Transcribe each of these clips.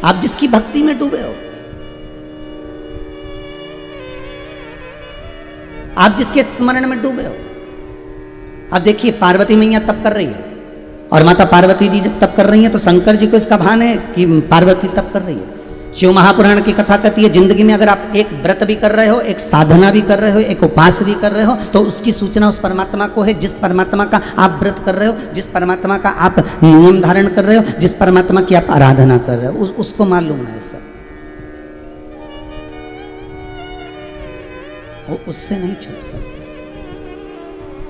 आप जिसकी भक्ति में डूबे हो, आप जिसके स्मरण में डूबे हो। अब देखिए पार्वती मैया तप कर रही है, और माता पार्वती जी जब तप कर रही हैं तो शंकर जी को इसका भान है कि पार्वती तप कर रही है। शिव महापुराण की कथा कहती है जिंदगी में अगर आप एक व्रत भी कर रहे हो, एक साधना भी कर रहे हो, एक उपास भी कर रहे हो, तो उसकी सूचना उस परमात्मा को है जिस परमात्मा का आप व्रत कर रहे हो, जिस परमात्मा का आप नियम धारण कर रहे हो, जिस परमात्मा की आप आराधना कर रहे हो, उसको मालूम है सब। वो उससे नहीं छूट सकता,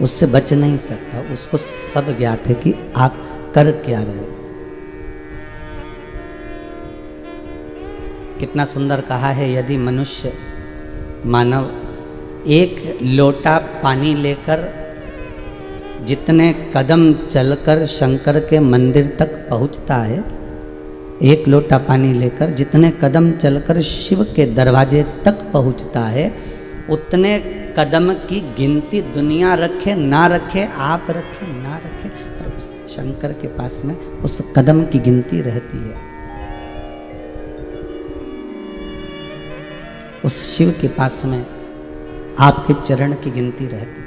उससे बच नहीं सकता, उसको सब ज्ञात है कि आप कर क्या रहे हो। कितना सुंदर कहा है, यदि मनुष्य मानव एक लोटा पानी लेकर जितने कदम चलकर शंकर के मंदिर तक पहुंचता है, एक लोटा पानी लेकर जितने कदम चलकर शिव के दरवाजे तक पहुंचता है, उतने कदम की गिनती दुनिया रखे ना रखे, आप रखे ना रखे, और उस शंकर के पास में उस कदम की गिनती रहती है। उस शिव के पास में आपके चरण की गिनती रहती है।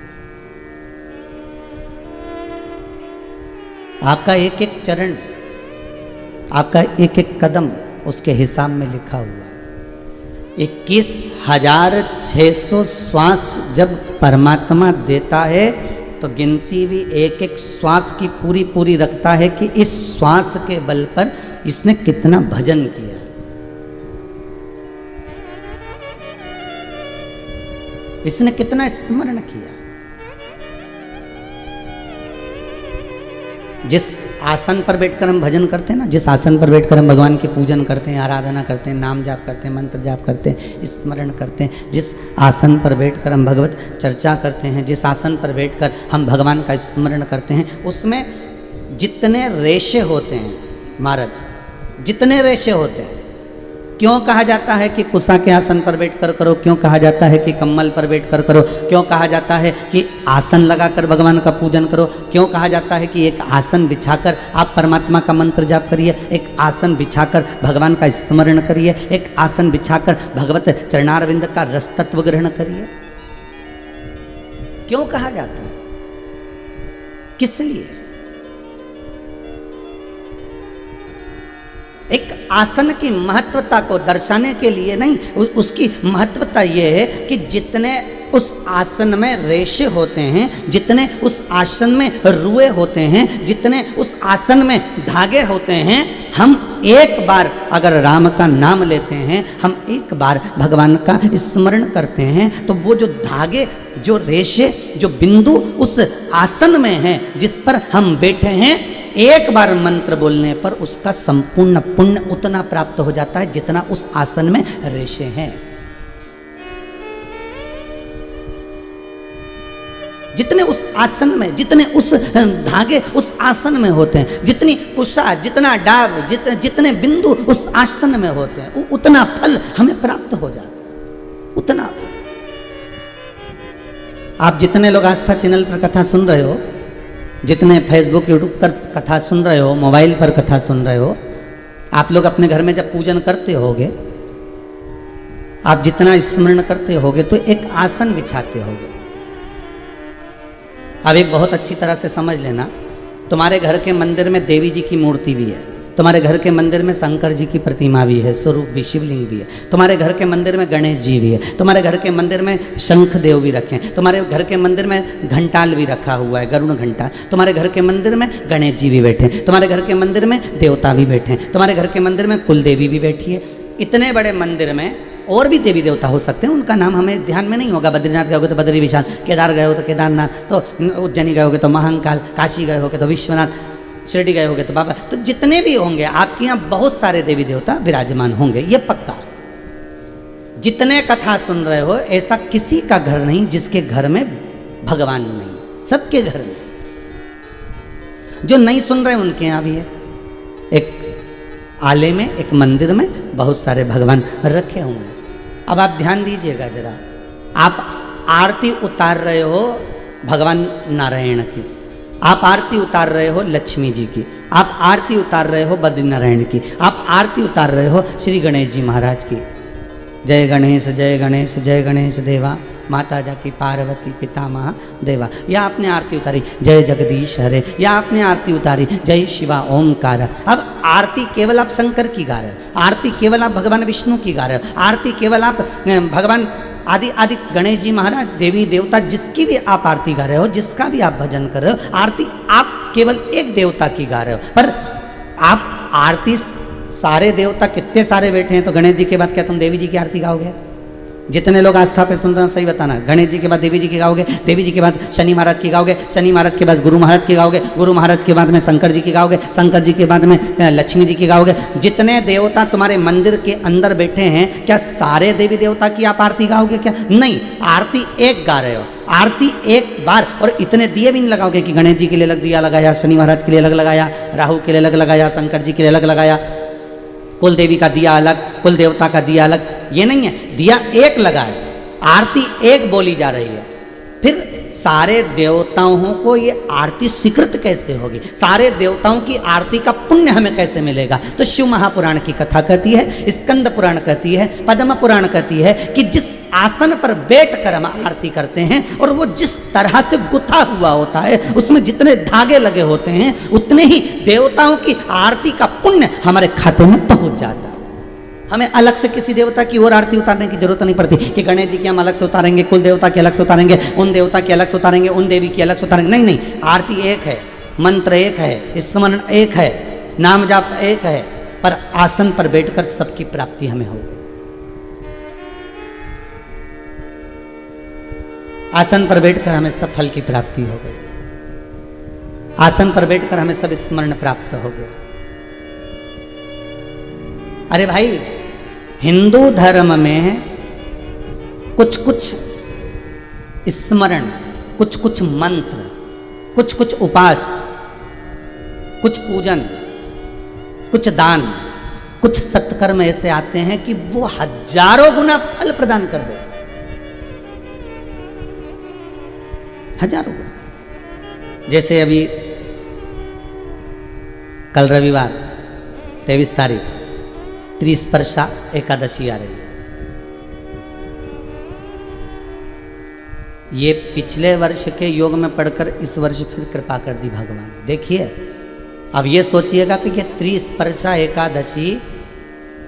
आपका एक एक चरण, आपका एक एक कदम उसके हिसाब में लिखा हुआ है। 21,600 श्वास जब परमात्मा देता है तो गिनती भी एक एक श्वास की पूरी पूरी रखता है कि इस श्वास के बल पर इसने कितना भजन किया, इसने कितना स्मरण किया। जिस आसन पर बैठकर हम भजन करते हैं ना, जिस आसन पर बैठकर हम भगवान की पूजन करते हैं, आराधना करते हैं, नाम जाप करते हैं, मंत्र जाप करते हैं, स्मरण करते हैं, जिस आसन पर बैठकर हम भगवत चर्चा करते हैं, जिस आसन पर बैठकर हम भगवान का स्मरण करते हैं, उसमें जितने रेशे होते हैं महाराज, जितने रेशे होते हैं। क्यों कहा जाता है कि कुशा के आसन पर बैठकर करो, क्यों कहा जाता है कि कम्मल पर बैठकर करो, क्यों कहा जाता है कि आसन लगाकर भगवान का पूजन करो, क्यों कहा जाता है कि एक आसन बिछाकर आप परमात्मा का मंत्र जाप करिए, एक आसन बिछाकर भगवान का स्मरण करिए, एक आसन बिछाकर भगवत चरणारविंद का रस तत्व ग्रहण करिए। क्यों कहा जाता है, किस लिए? एक आसन की महत्वता को दर्शाने के लिए नहीं, उसकी महत्वता यह है कि जितने उस आसन में रेशे होते हैं, जितने उस आसन में रुए होते हैं, जितने उस आसन में धागे होते हैं, हम एक बार अगर राम का नाम लेते हैं, हम एक बार भगवान का स्मरण करते हैं, तो वो जो धागे, जो रेशे, जो बिंदु उस आसन में हैं जिस पर हम बैठे हैं, एक बार मंत्र बोलने पर उसका संपूर्ण पुण्य उतना प्राप्त हो जाता है जितना उस आसन में रेशे हैं। जितने उस आसन में, जितने उस धागे उस आसन में होते हैं, जितनी कुशा, जितना डाब, जितने बिंदु उस आसन में होते हैं, उतना फल हमें प्राप्त हो जाता है, उतना फल। आप जितने लोग आस्था चैनल पर कथा सुन रहे हो, जितने फेसबुक यूट्यूब पर कथा सुन रहे हो, मोबाइल पर कथा सुन रहे हो, आप लोग अपने घर में जब पूजन करते होगे, आप जितना स्मरण करते होगे तो एक आसन बिछाते होगे। अब एक बहुत अच्छी तरह से समझ लेना, तुम्हारे घर के मंदिर में देवी जी की मूर्ति भी है, तुम्हारे घर के मंदिर में शंकर जी की प्रतिमा भी है, स्वरूप भी, शिवलिंग भी है, तुम्हारे घर के मंदिर में गणेश जी भी है, तुम्हारे घर के मंदिर में शंख देव भी रखे हैं, तुम्हारे घर के मंदिर में घंटाल भी रखा हुआ है, गरुड़ घंटाल, तुम्हारे घर के मंदिर में गणेश जी भी बैठे हैं, तुम्हारे घर के मंदिर में देवता भी बैठे हैं, तुम्हारे घर के मंदिर में कुल देवी भी बैठी है। इतने बड़े मंदिर में और भी देवी देवता हो सकते हैं, उनका नाम हमें ध्यान में नहीं होगा। बद्रीनाथ गए होगे तो बद्री विशाल, केदार गए हो तो केदारनाथ, तो उज्जैनी गए होगे तो महाकाल, काशी गए होगे तो विश्वनाथ, शिरडी गए होगे तो बाबा, तो जितने भी होंगे आपके यहाँ बहुत सारे देवी देवता विराजमान होंगे, ये पक्का। जितने कथा सुन रहे हो, ऐसा किसी का घर नहीं जिसके घर में भगवान नहीं, सबके घर में। जो नहीं सुन रहे उनके यहाँ भी है, एक आले में, एक मंदिर में बहुत सारे भगवान रखे हुए हैं। अब आप ध्यान दीजिएगा जरा, आप आरती उतार रहे हो भगवान नारायण की, आप आरती उतार रहे हो लक्ष्मी जी की, आप आरती उतार रहे हो बद्रीनारायण की, आप आरती उतार रहे हो श्री गणेश जी महाराज की। जय गणेश जय गणेश जय गणेश देवा, माता जाकी पार्वती पिता महादेवा। या आपने आरती उतारी जय जगदीश हरे, या आपने आरती उतारी जय शिवा ओमकार। अब आरती केवल आप शंकर की गा रहे हो, आरती केवल आप भगवान विष्णु की गा रहे हो, आरती केवल आप भगवान आदि आदि गणेश जी महाराज देवी देवता जिसकी भी आप आरती गा रहे हो, जिसका भी आप भजन कर रहे हो, आरती आप केवल एक देवता की गा रहे हो। पर आप आरती सारे देवता कितने सारे बैठे हैं, तो गणेश जी के बाद क्या तुम देवी जी की आरती गाओगे? जितने लोग आस्था पे सुन रहे हो सही बताना, गणेश जी के बाद देवी जी की गाओगे, देवी जी के बाद शनि महाराज की गाओगे, शनि महाराज के बाद गुरु महाराज की गाओगे, गुरु महाराज के बाद में शंकर जी की गाओगे, शंकर जी के बाद में लक्ष्मी जी की गाओगे। जितने देवता तुम्हारे मंदिर के अंदर बैठे हैं, क्या सारे देवी देवता की आप आरती गाओगे क्या? नहीं, आरती एक गा रहे हो, आरती एक बार। और इतने दिए भी नहीं लगाओगे कि गणेश जी के लिए अलग दिया लगाया, शनि महाराज के लिए अलग लगाया, राहु के लिए अलग लगाया, शंकर जी के लिए अलग लगाया, कुल देवी का दिया अलग, कुल देवता का दिया अलग। ये नहीं है, दिया एक लगा है, आरती एक बोली जा रही है। फिर सारे देवताओं को ये आरती स्वीकृत कैसे होगी? सारे देवताओं की आरती का पुण्य हमें कैसे मिलेगा? तो शिव महापुराण की कथा कहती है, स्कंद पुराण कहती है, पद्म पुराण कहती है कि जिस आसन पर बैठकर हम आरती करते हैं और वो जिस तरह से गुथा हुआ होता है, उसमें जितने धागे लगे होते हैं, उतने ही देवताओं की आरती का पुण्य हमारे खाते में पहुंच जाता है। हमें अलग से किसी देवता की और आरती उतारने की जरूरत नहीं पड़ती कि गणेश जी की हम अलग से उतारेंगे, कुल देवता की अलग से उतारेंगे, उन देवता की अलग से उतारेंगे, उन देवी की अलग से उतारेंगे। नहीं नहीं, आरती एक है, मंत्र एक है, स्मरण एक है, नाम जाप एक है, पर आसन पर बैठकर सबकी प्राप्ति हमें होगी। आसन पर बैठकर हमें सब फल की प्राप्ति हो गई, आसन पर बैठकर हमें सब स्मरण प्राप्त हो गया। अरे भाई, हिंदू धर्म में कुछ कुछ स्मरण, कुछ कुछ मंत्र, कुछ कुछ उपास, कुछ पूजन, कुछ दान, कुछ सत्कर्म ऐसे आते हैं कि वो हजारों गुना फल प्रदान कर देते, हजारों गुना। जैसे अभी कल रविवार 23 तारीख त्रिस्पर्शा एकादशी आ रही है। ये पिछले वर्ष के योग में पढ़कर इस वर्ष फिर कृपा कर दी भगवान ने। देखिए, अब ये सोचिएगा कि ये त्रिस्पर्शा एकादशी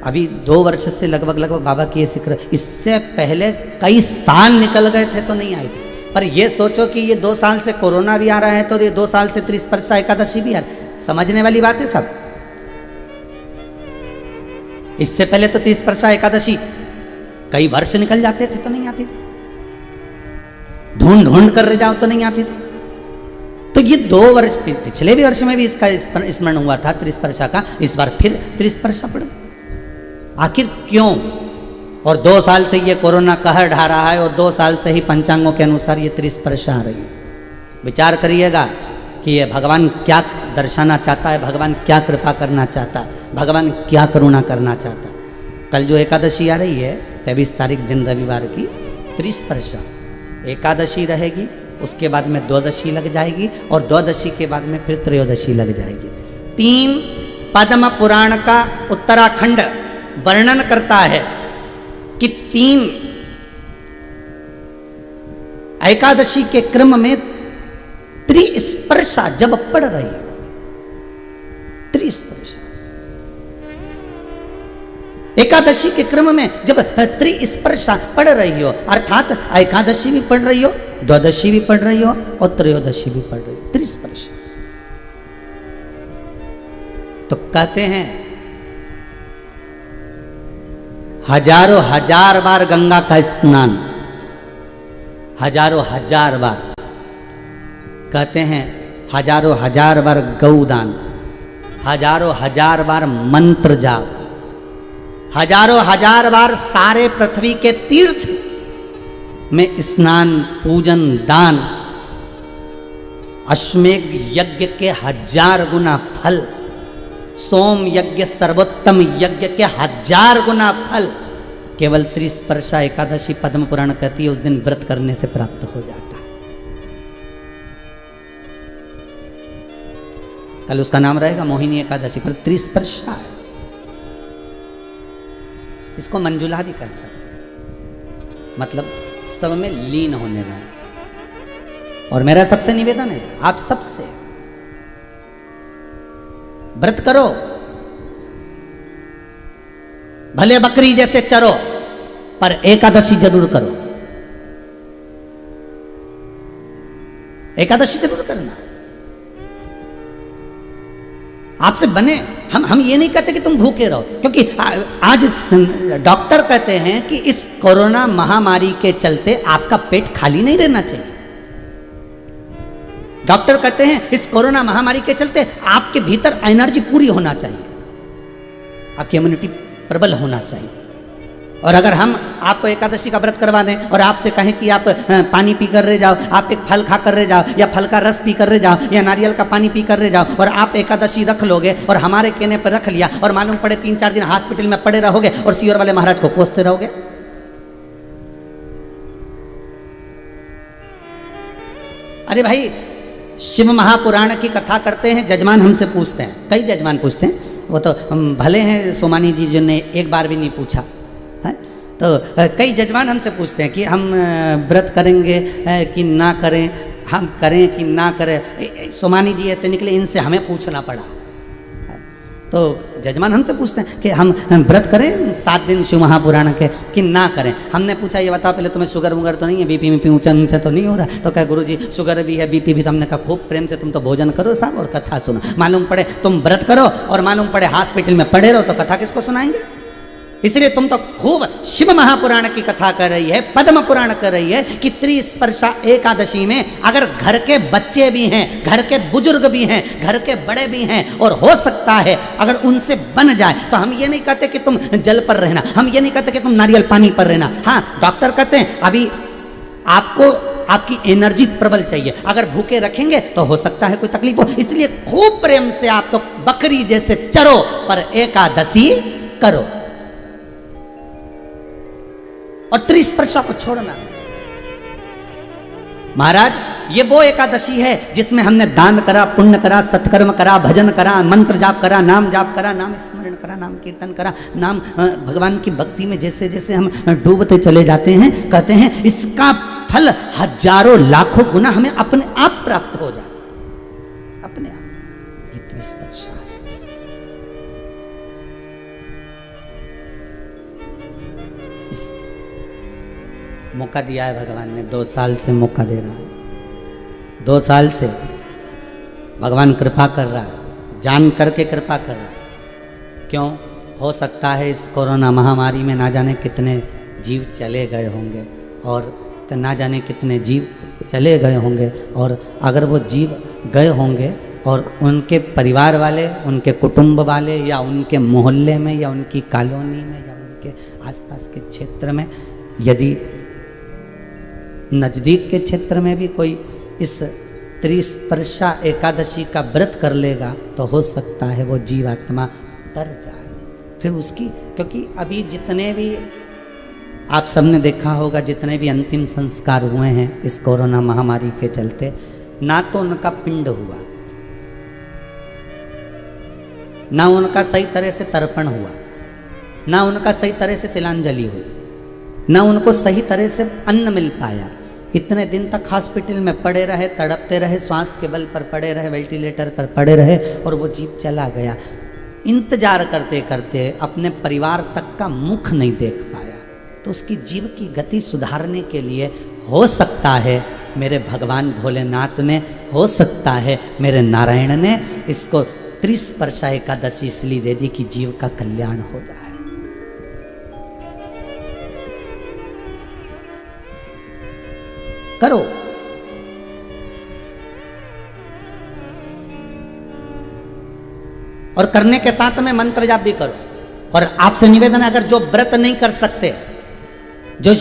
अभी 2 वर्ष से लगभग बाबा की ये सिक्र, इससे पहले कई साल निकल गए थे तो नहीं आई थी। पर ये सोचो कि ये 2 साल से कोरोना भी आ रहा है, तो ये 2 साल से त्रिस्पर्शा एकादशी भी आ रही है। समझने वाली बात है सब। इससे पहले तो त्रिस्पर्शा एकादशी कई वर्ष निकल जाते थे तो नहीं आती थी, ढूंढ ढूंढ कर रह जाओ तो नहीं आती थी। तो ये 2 वर्ष, पिछले भी वर्ष में भी इसका स्मरण हुआ था त्रिस्पर्शा का, इस बार फिर त्रिस्पर्शा पड़ गई। आखिर क्यों? और 2 साल से ये कोरोना कहर ढा रहा है और 2 साल से ही पंचांगों के अनुसार ये त्रिस्पर्शा आ रही है। विचार करिएगा कि ये भगवान क्या दर्शाना चाहता है, भगवान क्या कृपा करना चाहता है, भगवान क्या करुणा करना चाहता है। कल जो एकादशी आ रही है 23 तारीख दिन रविवार की, त्रिस्पर्शा एकादशी रहेगी, उसके बाद में द्वादशी लग जाएगी और द्वादशी के बाद में फिर त्रयोदशी लग जाएगी। 3 पद्म पुराण का उत्तराखंड वर्णन करता है कि 3 एकादशी के क्रम में त्रिस्पर्शा जब पड़ रही है, त्रिस्पर्शा एकादशी के क्रम में जब त्रिस्पर्शा पड़ रही हो, अर्थात एकादशी भी पढ़ रही हो, द्वादशी भी पढ़ रही हो और त्रयोदशी भी पढ़ रही हो, त्रिस्पर्शा। तो कहते हैं हजारों हजार बार गंगा का स्नान, हजारों हजार बार, कहते हैं हजारों हजार बार गौदान, हजारों हजार बार मंत्र जाप, हजारों हजार बार सारे पृथ्वी के तीर्थ में स्नान, पूजन, दान, अश्वमेघ यज्ञ के 1000 गुना फल, सोम यज्ञ सर्वोत्तम यज्ञ के 1000 गुना फल केवल त्रिस्पर्शा एकादशी पद्म पुराण कहती है उस दिन व्रत करने से प्राप्त हो जाता है। कल उसका नाम रहेगा मोहिनी एकादशी, पर त्रिस्पर्शा है। इसको मंजुला भी कह सकते हैं, मतलब सब में लीन होने वाला। और मेरा सबसे निवेदन है आप सबसे, व्रत करो, भले बकरी जैसे चरो, पर एकादशी जरूर करो, एकादशी जरूर करना। आपसे बने, हम ये नहीं कहते कि तुम भूखे रहो, क्योंकि आज डॉक्टर कहते हैं कि इस कोरोना महामारी के चलते आपका पेट खाली नहीं रहना चाहिए। डॉक्टर कहते हैं इस कोरोना महामारी के चलते आपके भीतर एनर्जी पूरी होना चाहिए, आपकी इम्यूनिटी प्रबल होना चाहिए। और अगर हम आपको एकादशी का व्रत करवा दें और आपसे कहें कि आप पानी पी कर रह जाओ, आप एक फल खा कर रह जाओ, या फल का रस पी कर रह जाओ, या नारियल का पानी पी कर रह जाओ, और आप एकादशी रख लोगे और हमारे कहने पर रख लिया, और मालूम पड़े 3-4 दिन हॉस्पिटल में पड़े रहोगे और सीओर वाले महाराज को कोसते रहोगे। अरे भाई, शिव महापुराण की कथा करते हैं, जजमान हमसे पूछते हैं, कई जजमान पूछते हैं, वो तो भले हैं सोमानी जी जिन्होंने एक बार भी नहीं पूछा है, तो कई जजमान हमसे पूछते हैं कि हम व्रत करेंगे कि ना करें, हम करें कि ना करें। सोमानी जी ऐसे निकले, इनसे हमें पूछना पड़ा। तो जजमान हमसे पूछते हैं कि हम व्रत करें 7 दिन शिव महापुराण के कि ना करें। हमने पूछा ये बताओ पहले तुम्हें शुगर वुगर तो नहीं है, बीपी में ऊंचा नीचा तो नहीं हो रहा? तो कहे गुरुजी शुगर भी है, बीपी भी। तो हमने कहा खूब प्रेम से तुम तो भोजन करो साहब और कथा सुनो। मालूम पड़े तुम व्रत करो और मालूम पड़े हॉस्पिटल में पड़े रहो, तो कथा किसको सुनाएंगे? इसलिए तुम तो खूब शिव महापुराण की कथा कर रही है, पद्म पुराण कर रही है कि त्रिस्पर्शा एकादशी में अगर घर के बच्चे भी हैं, घर के बुजुर्ग भी हैं, घर के बड़े भी हैं, और हो सकता है अगर उनसे बन जाए, तो हम ये नहीं कहते कि तुम जल पर रहना, हम ये नहीं कहते कि तुम नारियल पानी पर रहना। हाँ, डॉक्टर कहते हैं अभी आपको आपकी एनर्जी प्रबल चाहिए, अगर भूखे रखेंगे तो हो सकता है कोई तकलीफ हो। इसलिए खूब प्रेम से आप तो बकरी जैसे चरो, पर एकादशी करो और त्रिस्पर्शा को छोड़ना। महाराज, ये वो एकादशी है जिसमें हमने दान करा, पुण्य करा, सत्कर्म करा, भजन करा, मंत्र जाप करा, नाम जाप करा, नाम स्मरण करा, नाम कीर्तन करा, नाम भगवान की भक्ति में जैसे जैसे हम डूबते चले जाते हैं, कहते हैं इसका फल हजारों लाखों गुना हमें अपने आप प्राप्त हो जाता है, अपने आप। ये त्रिस्पर्शा है। मौका दिया है भगवान ने, 2 साल से मौका दे रहा है, 2 साल से भगवान कृपा कर रहा है, जान करके कृपा कर रहा है। क्यों? हो सकता है इस कोरोना महामारी में ना जाने कितने जीव चले गए होंगे, और ना जाने कितने जीव चले गए होंगे, और अगर वो जीव गए होंगे और उनके परिवार वाले, उनके कुटुंब वाले, या उनके मोहल्ले में, या उनकी कॉलोनी में, या उनके आसपास के क्षेत्र में, यदि नज़दीक के क्षेत्र में भी कोई इस त्रिस्पर्शा एकादशी का व्रत कर लेगा, तो हो सकता है वो जीवात्मा तर जाए। फिर उसकी, क्योंकि अभी जितने भी आप सबने देखा होगा, जितने भी अंतिम संस्कार हुए हैं इस कोरोना महामारी के चलते, ना तो उनका पिंड हुआ, ना उनका सही तरह से तर्पण हुआ, ना उनका सही तरह से तिलांजलि हुई, ना उनको सही तरह से अन्न मिल पाया। इतने दिन तक हॉस्पिटल में पड़े रहे, तड़पते रहे, श्वास के बल पर पड़े रहे, वेंटिलेटर पर पड़े रहे, और वो जीव चला गया। इंतजार करते करते अपने परिवार तक का मुख नहीं देख पाया। तो उसकी जीव की गति सुधारने के लिए हो सकता है मेरे भगवान भोलेनाथ ने, हो सकता है मेरे नारायण ने इसको त्रिस्पर्शा एकादशी इसलिए दे दी कि जीव का कल्याण हो जाए। करो। और करने के साथ में मंत्र जाप भी करो। और आपसे निवेदन है, अगर जो व्रत नहीं कर सकते, जो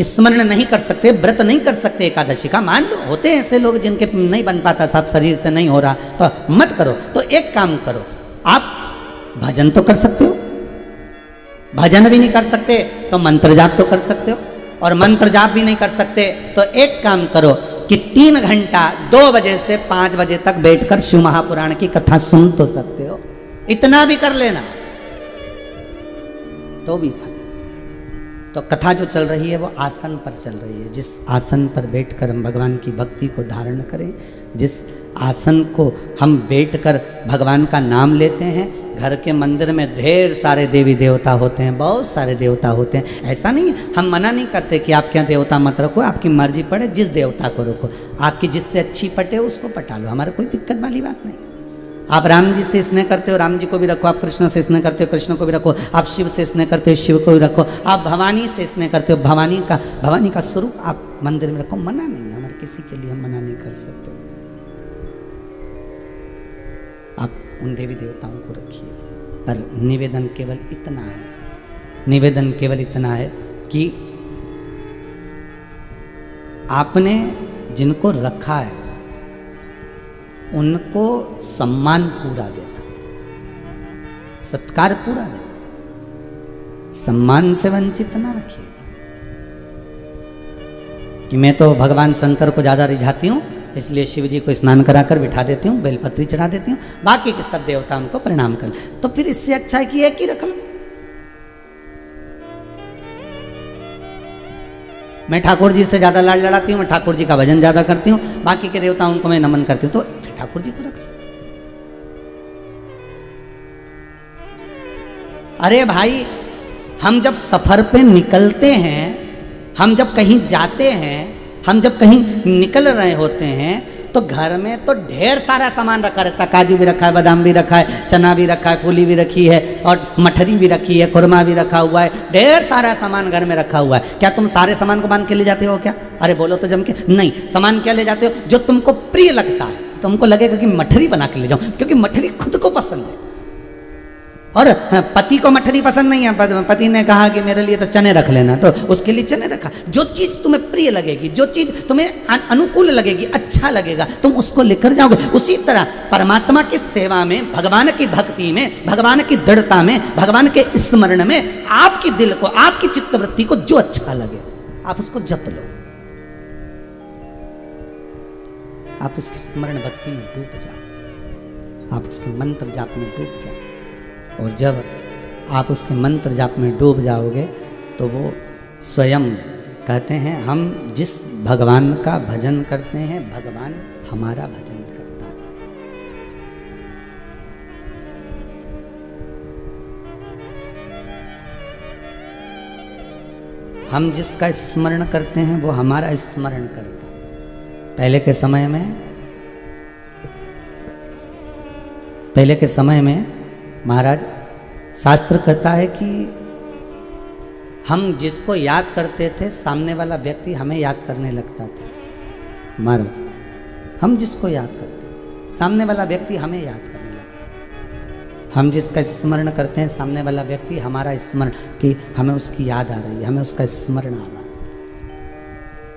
स्मरण नहीं कर सकते, व्रत नहीं कर सकते एकादशी का, मान लो होते हैं ऐसे लोग जिनके नहीं बन पाता, साहब शरीर से नहीं हो रहा, तो मत करो। तो एक काम करो, आप भजन तो कर सकते हो, भजन भी नहीं कर सकते तो मंत्र जाप तो कर सकते हो, और मंत्र जाप भी नहीं कर सकते तो एक काम करो, कि 3 घंटा 2 बजे से 5 बजे तक बैठकर शिव महापुराण की कथा सुन तो सकते हो, इतना भी कर लेना तो भी फल। तो कथा जो चल रही है वो आसन पर चल रही है। जिस आसन पर बैठकर हम भगवान की भक्ति को धारण करें, जिस आसन को हम बैठकर भगवान का नाम लेते हैं, घर के मंदिर में ढेर सारे देवी देवता होते हैं, बहुत सारे देवता होते हैं। ऐसा नहीं है, हम मना नहीं करते कि आप क्या देवता मत रखो, आपकी मर्जी पड़े जिस देवता को रखो, आपकी जिससे अच्छी पटे उसको पटा लो, हमारा कोई दिक्कत वाली बात नहीं। आप राम जी से स्नेह करते हो, राम जी को भी रखो, आप कृष्ण से स्नेह करते हो, कृष्ण को भी रखो, आप शिव से स्नेह करते हो, शिव को भी रखो, आप भवानी से स्नेह करते हो, भवानी का स्वरूप आप मंदिर में रखो, मना नहीं है, हमारे किसी के लिए हम मना नहीं कर सकते। आप उन देवी देवताओं को रखिए, पर निवेदन केवल इतना है, निवेदन केवल इतना है कि आपने जिनको रखा है उनको सम्मान पूरा देना, सत्कार पूरा देना, सम्मान से वंचित ना रखिएगा कि मैं तो भगवान शंकर को ज़्यादा रिझाती हूँ इसलिए शिव जी को स्नान कराकर बिठा देती हूँ, बेलपत्री चढ़ा देती हूँ, बाकी के सब देवता उनको प्रणाम कर। तो फिर इससे अच्छा है कि एक ही रख लो। मैं ठाकुर जी से ज़्यादा लाड लड़ाती हूँ, मैं ठाकुर जी का भजन ज़्यादा करती हूँ, बाकी के देवताओं को मैं नमन करती हूँ, तो फिर ठाकुर जी को रख लो। अरे भाई, हम जब सफर पे निकलते हैं, हम जब कहीं जाते हैं, हम जब कहीं निकल रहे होते हैं, तो घर में तो ढेर सारा सामान रखा रहता है, काजू भी रखा है, बादाम भी रखा है, चना भी रखा है, फूली भी रखी है, और मठरी भी रखी है, खुरमा भी रखा हुआ है, ढेर सारा सामान घर में रखा हुआ है। क्या तुम सारे सामान को बांध के ले जाते हो क्या? अरे बोलो तो जम के। नहीं, सामान क्या ले जाते हो? जो तुमको प्रिय लगता है, तुमको लगेगा कि मठरी बना के ले जाऊं, क्योंकि मठरी खुद को पसंद है। और पति को मठरी पसंद नहीं है, पति ने कहा कि मेरे लिए तो चने रख लेना, तो उसके लिए चने रखा। जो चीज़ तुम्हें प्रिय लगेगी, जो चीज़ तुम्हें अनुकूल लगेगी, अच्छा लगेगा, तुम उसको लेकर जाओगे। उसी तरह परमात्मा की सेवा में, भगवान की भक्ति में, भगवान की दृढ़ता में, भगवान के स्मरण में आपकी दिल को, आपकी चित्तवृत्ति को जो अच्छा लगे आप उसको जप लो, आप उसकी स्मरण भक्ति में डूब जाओ, आप उसके मंत्र जाप में डूब जाओ। और जब आप उसके मंत्र जाप में डूब जाओगे तो वो स्वयं कहते हैं, हम जिस भगवान का भजन करते हैं भगवान हमारा भजन करता है। हम जिसका स्मरण करते हैं वो हमारा स्मरण करता है। पहले के समय में महाराज, शास्त्र कहता है कि हम जिसको याद करते थे सामने वाला व्यक्ति हमें याद करने लगता था। महाराज, हम जिसको याद करते सामने वाला व्यक्ति हमें याद करने लगता। हम जिसका स्मरण करते हैं सामने वाला व्यक्ति हमारा स्मरण, कि हमें उसकी याद आ रही है, हमें उसका स्मरण आ रहा है।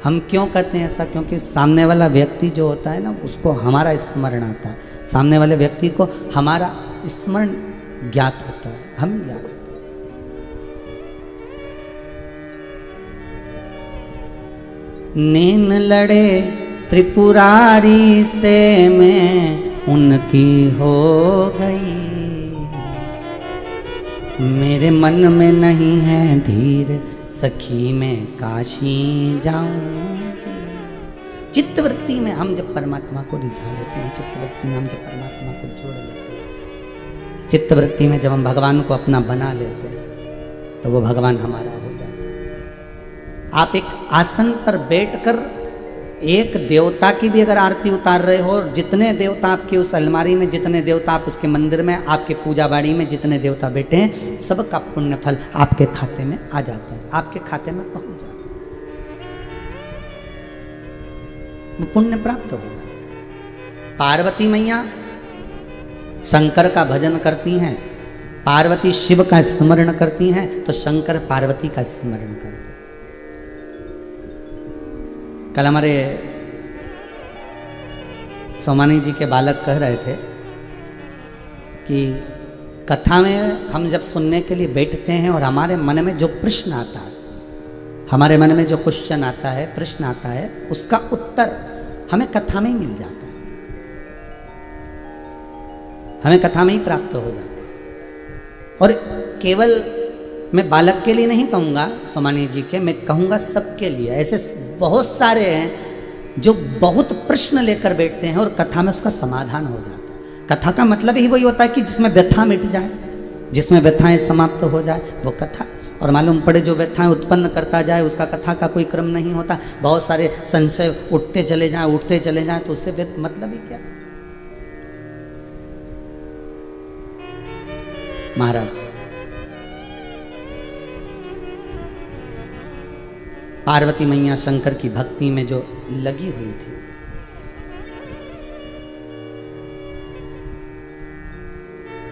हम क्यों कहते हैं ऐसा? क्योंकि सामने वाला व्यक्ति जो होता है ना, उसको हमारा स्मरण आता है, सामने वाले व्यक्ति को हमारा स्मरण ज्ञात होता है, हम ज्ञात होते हैं। नैन लड़े त्रिपुरारी से मैं उनकी हो गई, मेरे मन में नहीं है धीर, सखी में काशी जाऊंगी। चित्तवृत्ति में हम जब परमात्मा को रिझा लेते हैं, चित्तवृत्ति में हम जब परमात्मा को जोड़ लेते हैं, चित्तवृत्ति में जब हम भगवान को अपना बना लेते हैं तो वो भगवान हमारा हो जाता है। आप एक आसन पर बैठकर एक देवता की भी अगर आरती उतार रहे हो, और जितने देवता आपके उस अलमारी में, जितने देवता आप उसके मंदिर में, आपके पूजा बाड़ी में जितने देवता बैठे हैं, सबका पुण्य फल आपके खाते में आ जाता है, आपके खाते में पहुंच जाता है, वो पुण्य प्राप्त हो जाता है। पार्वती मैया शंकर का भजन करती हैं, पार्वती शिव का स्मरण करती हैं, तो शंकर पार्वती का स्मरण करते हैं। कल हमारे सोमानी जी के बालक कह रहे थे कि कथा में हम जब सुनने के लिए बैठते हैं और हमारे मन में जो प्रश्न आता है, हमारे मन में जो क्वेश्चन आता है, प्रश्न आता है, उसका उत्तर हमें कथा में ही मिल जाता है, हमें कथा में ही प्राप्त हो जाता है। और केवल मैं बालक के लिए नहीं कहूँगा सोमानी जी के, मैं कहूँगा सबके लिए। ऐसे बहुत सारे हैं जो बहुत प्रश्न लेकर बैठते हैं और कथा में उसका समाधान हो जाता है। कथा का मतलब ही वही होता है कि जिसमें व्यथा मिट जाए, जिसमें व्यथाएं समाप्त हो जाए, वो कथा। और मालूम पड़े जो व्यथाएं उत्पन्न करता जाए उसका कथा का कोई क्रम नहीं होता। बहुत सारे संशय उठते चले जाएं तो उससे मतलब ही क्या। महाराज पार्वती मैया शंकर की भक्ति में जो लगी हुई थी,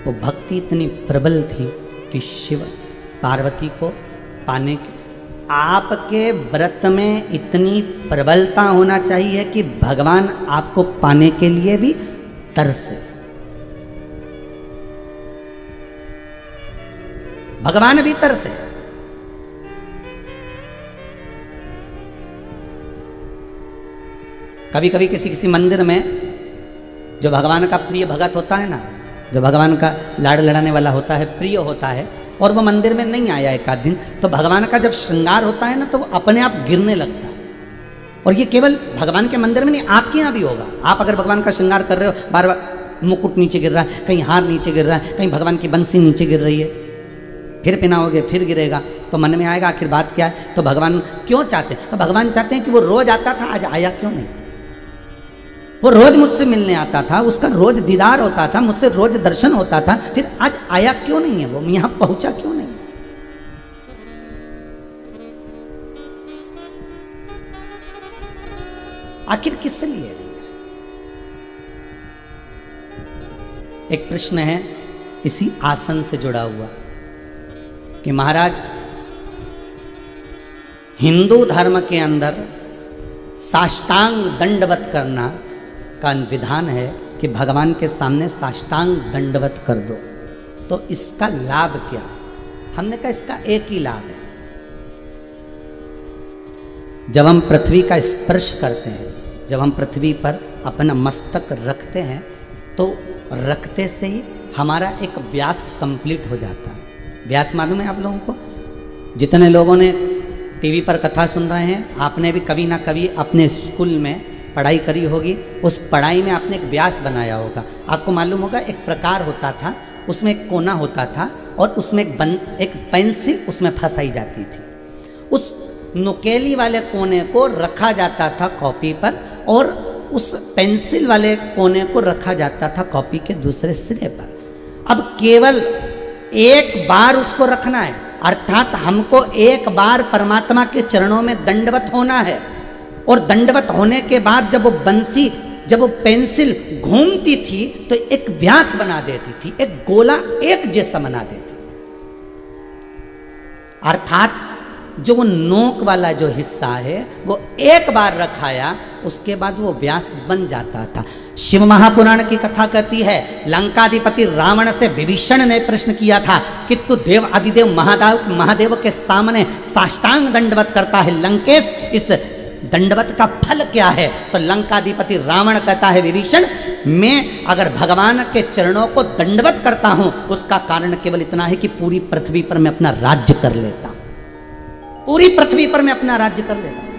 वो भक्ति इतनी प्रबल थी कि शिव पार्वती को पाने के, आपके व्रत में इतनी प्रबलता होना चाहिए कि भगवान आपको पाने के लिए भी तरसे। भगवान भी तरसे। कभी कभी किसी मंदिर में जो भगवान का प्रिय भगत होता है ना, जो भगवान का लाड़ लड़ाने वाला होता है, प्रिय होता है, और वो मंदिर में नहीं आया एक आध दिन, तो भगवान का जब श्रृंगार होता है ना तो वो अपने आप गिरने लगता है। और ये केवल भगवान के मंदिर में नहीं, आपके यहाँ भी होगा। आप अगर भगवान का श्रृंगार कर रहे हो, बार बार मुकुट नीचे गिर रहा है, कहीं हार नीचे गिर रहा है, कहीं भगवान की बंसी नीचे गिर रही है, फिर पिनाओगे फिर गिरेगा, तो मन में आएगा आखिर बात क्या है। तो भगवान क्यों चाहते हैं? तो भगवान चाहते हैं कि वो रोज आता था, आज आया क्यों नहीं। वो रोज मुझसे मिलने आता था, उसका रोज दीदार होता था, मुझसे रोज दर्शन होता था, फिर आज आया क्यों नहीं है, वो यहां पहुंचा क्यों नहीं है। आखिर किस लिए? एक प्रश्न है इसी आसन से जुड़ा हुआ कि महाराज हिंदू धर्म के अंदर साष्टांग दंडवत करना का विधान है कि भगवान के सामने साष्टांग दंडवत कर दो, तो इसका लाभ क्या? हमने कहा इसका एक ही लाभ है। जब हम पृथ्वी का स्पर्श करते हैं, जब हम पृथ्वी पर अपना मस्तक रखते हैं, तो रखते से ही हमारा एक व्यास कंप्लीट हो जाता है। व्यास मालूम है आप लोगों को? जितने लोगों ने टीवी पर कथा सुन रहे हैं, आपने भी कभी ना कभी अपने स्कूल में पढ़ाई करी होगी, उस पढ़ाई में आपने एक व्यास बनाया होगा। आपको मालूम होगा एक प्रकार होता था, उसमें एक कोना होता था और उसमें एक पेंसिल उसमें फंसाई जाती थी। उस नुकेली वाले कोने को रखा जाता था कॉपी पर और उस पेंसिल वाले कोने को रखा जाता था कॉपी के दूसरे सिरे पर। अब केवल एक बार उसको रखना है, अर्थात हमको एक बार परमात्मा के चरणों में दंडवत होना है। और दंडवत होने के बाद जब वो बंसी, जब वो पेंसिल घूमती थी तो एक व्यास बना देती थी, एक गोला एक जैसा बना देती। अर्थात जो वो नोक वाला जो हिस्सा है वो एक बार रखाया, उसके बाद वो व्यास बन जाता था। शिव महापुराण की कथा कहती है, लंकाधिपति रावण से विभीषण ने प्रश्न किया था कि तू देव आदिदेव महादेव के सामने साष्टांग दंडवत करता है लंकेश, इस दंडवत का फल क्या है? तो लंकाधिपति रावण कहता है, विभीषण मैं अगर भगवान के चरणों को दंडवत करता हूं, उसका कारण केवल इतना है कि पूरी पृथ्वी पर मैं अपना राज्य कर लेता हूं, पूरी पृथ्वी पर मैं अपना राज्य कर लेता हूं।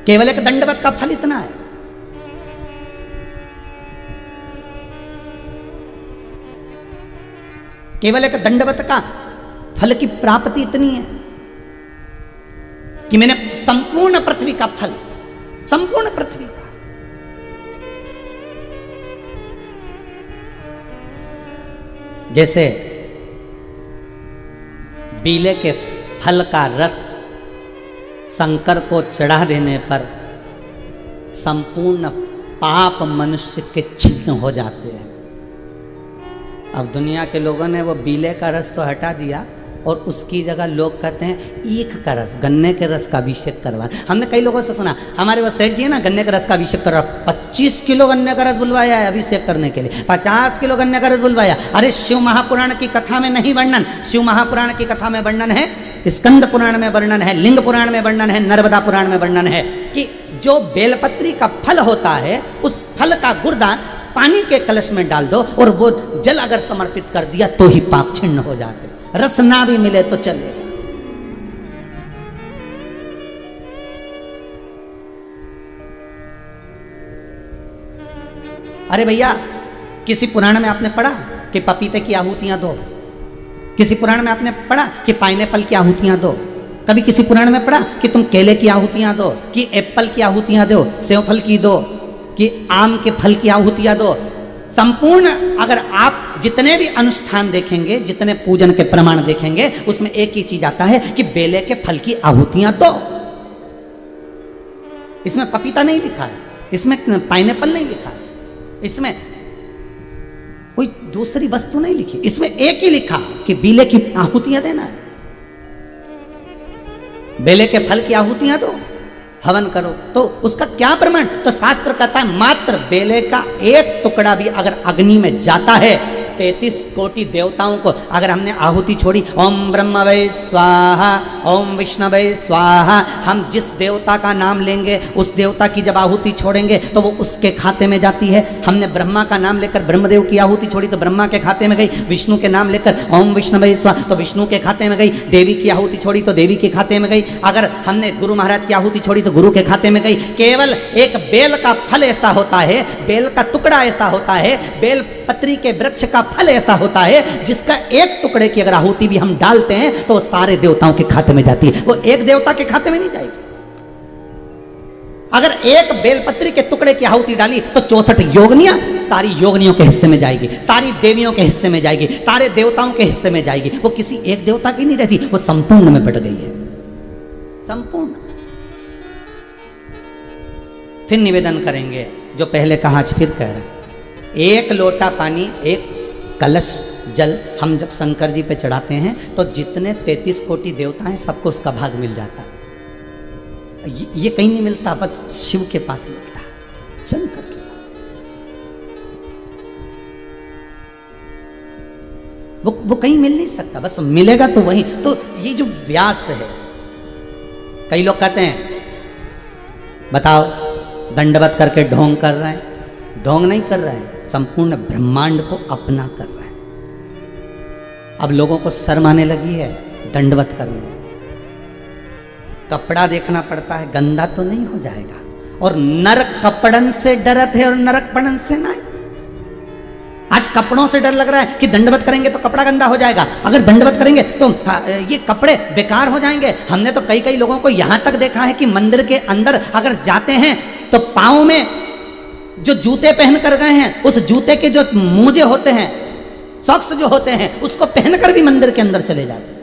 केवल एक दंडवत का फल इतना है। केवल एक दंडवत का फल की प्राप्ति इतनी है कि मैंने संपूर्ण पृथ्वी का फल, संपूर्ण पृथ्वी का, जैसे बीले के फल का रस शंकर को चढ़ा देने पर संपूर्ण पाप मनुष्य के छिन्न हो जाते हैं। अब दुनिया के लोगों ने वो बीले का रस तो हटा दिया और उसकी जगह लोग कहते हैं ईख का रस, गन्ने के रस का अभिषेक करवा। हमने कई लोगों से सुना, हमारे वो सेठ जी है ना, गन्ने का रस का अभिषेक कर रहा, 25 किलो गन्ने का रस बुलवाया है अभिषेक करने के लिए, 50 किलो गन्ने का रस बुलवाया। अरे शिव महापुराण की कथा में नहीं वर्णन, शिव महापुराण की कथा में वर्णन है स्कंद पुराण में वर्णन है, लिंग पुराण में वर्णन है, नर्मदा पुराण में वर्णन है कि जो बेलपत्री का फल होता है उस फल का गुर्दा पानी के कलश में डाल दो और वो जल अगर समर्पित कर दिया तो ही पाप छिन्न हो जाते, रस ना भी मिले तो चलेगा। अरे भैया, किसी पुराण में आपने पढ़ा कि पपीते की आहुतियां दो? किसी पुराण में आपने पढ़ा कि पाइनएप्पल की आहुतियां दो? कभी किसी पुराण में पढ़ा कि तुम केले की आहुतियां दो, कि एप्पल की आहुतियां दो, सेव फल की दो, कि आम के फल की आहुतियां दो? संपूर्ण अगर आप जितने भी अनुष्ठान देखेंगे, जितने पूजन के प्रमाण देखेंगे, उसमें एक ही चीज आता है कि बेले के फल की आहुतियां दो। इसमें पपीता नहीं लिखा है, इसमें पाइनएप्पल नहीं लिखा है, इसमें कोई दूसरी वस्तु नहीं लिखी, इसमें एक ही लिखा कि बेले की आहुतियां देना है, बेले के फल की आहुतियां दो, हवन करो। तो उसका क्या प्रमाण? तो शास्त्र कहता है मात्र बेले का एक टुकड़ा भी अगर अग्नि में जाता है, 33 कोटि देवताओं को अगर हमने आहुति छोड़ी, ओम ब्रह्मवे स्वाहा, ओम विष्णवे स्वाहा, हम जिस देवता का नाम लेंगे उस देवता की जब आहुति छोड़ेंगे तो वो उसके खाते में जाती है। हमने ब्रह्मा का नाम लेकर ब्रह्मदेव की आहुति छोड़ी तो ब्रह्मा के खाते में गई, विष्णु के नाम लेकर ओम विष्णवे स्वाहा तो विष्णु के खाते में गई, देवी की आहुति छोड़ी तो देवी के खाते में गई, अगर हमने गुरु महाराज की आहुति छोड़ी तो गुरु के खाते में गई। केवल एक बेल का फल ऐसा होता है, बेल का टुकड़ा ऐसा होता है, बेल पत्री के वृक्ष का फल ऐसा होता है जिसका एक टुकड़े की अगर आहुति भी हम डालते हैं तो सारे देवताओं के खाते में जाती है, वो एक देवता के खाते में नहीं जाएगी। अगर एक बेलपत्री के टुकड़े की आहुति डाली तो 64 योगनियां सारी योगनियों के हिस्से में जाएगी, सारी देवियों के हिस्से में जाएगी, सारे देवताओं के हिस्से में जाएगी, वो किसी एक देवता की नहीं रहती, वो संपूर्ण में बट गई है, संपूर्ण। फिर निवेदन करेंगे जो पहले कहा, आज फिर कह रहे हैं, एक लोटा पानी, एक कलश जल हम जब शंकर जी पे चढ़ाते हैं तो जितने 33 कोटि देवता हैं सबको उसका भाग मिल जाता है। ये कहीं नहीं मिलता, बस शिव के पास मिलता है, शंकर के पास। वो कहीं मिल नहीं सकता, बस मिलेगा तो वही। तो ये जो व्यास है, कई लोग कहते हैं बताओ दंडवत करके ढोंग कर रहे हैं, ढोंग नहीं कर रहे हैं, संपूर्ण ब्रह्मांड को अपना कर रहे हैं। अब लोगों को शर्म आने लगी है दंडवत करने में, कपड़ा देखना पड़ता है, गंदा तो नहीं हो जाएगा, और नरक कपड़न से डरत है और नरक पड़न से नहीं। आज कपड़ों से डर लग रहा है कि दंडवत करेंगे तो कपड़ा गंदा हो जाएगा, अगर दंडवत करेंगे तो ये कपड़े बेकार हो जाएंगे। हमने तो कई लोगों को यहां तक देखा है कि मंदिर के अंदर अगर जाते हैं तो पांव में जो जूते पहन कर गए हैं उस जूते के जो मोजे होते हैं, सॉक्स जो होते हैं, उसको पहनकर भी मंदिर के अंदर चले जाते हैं।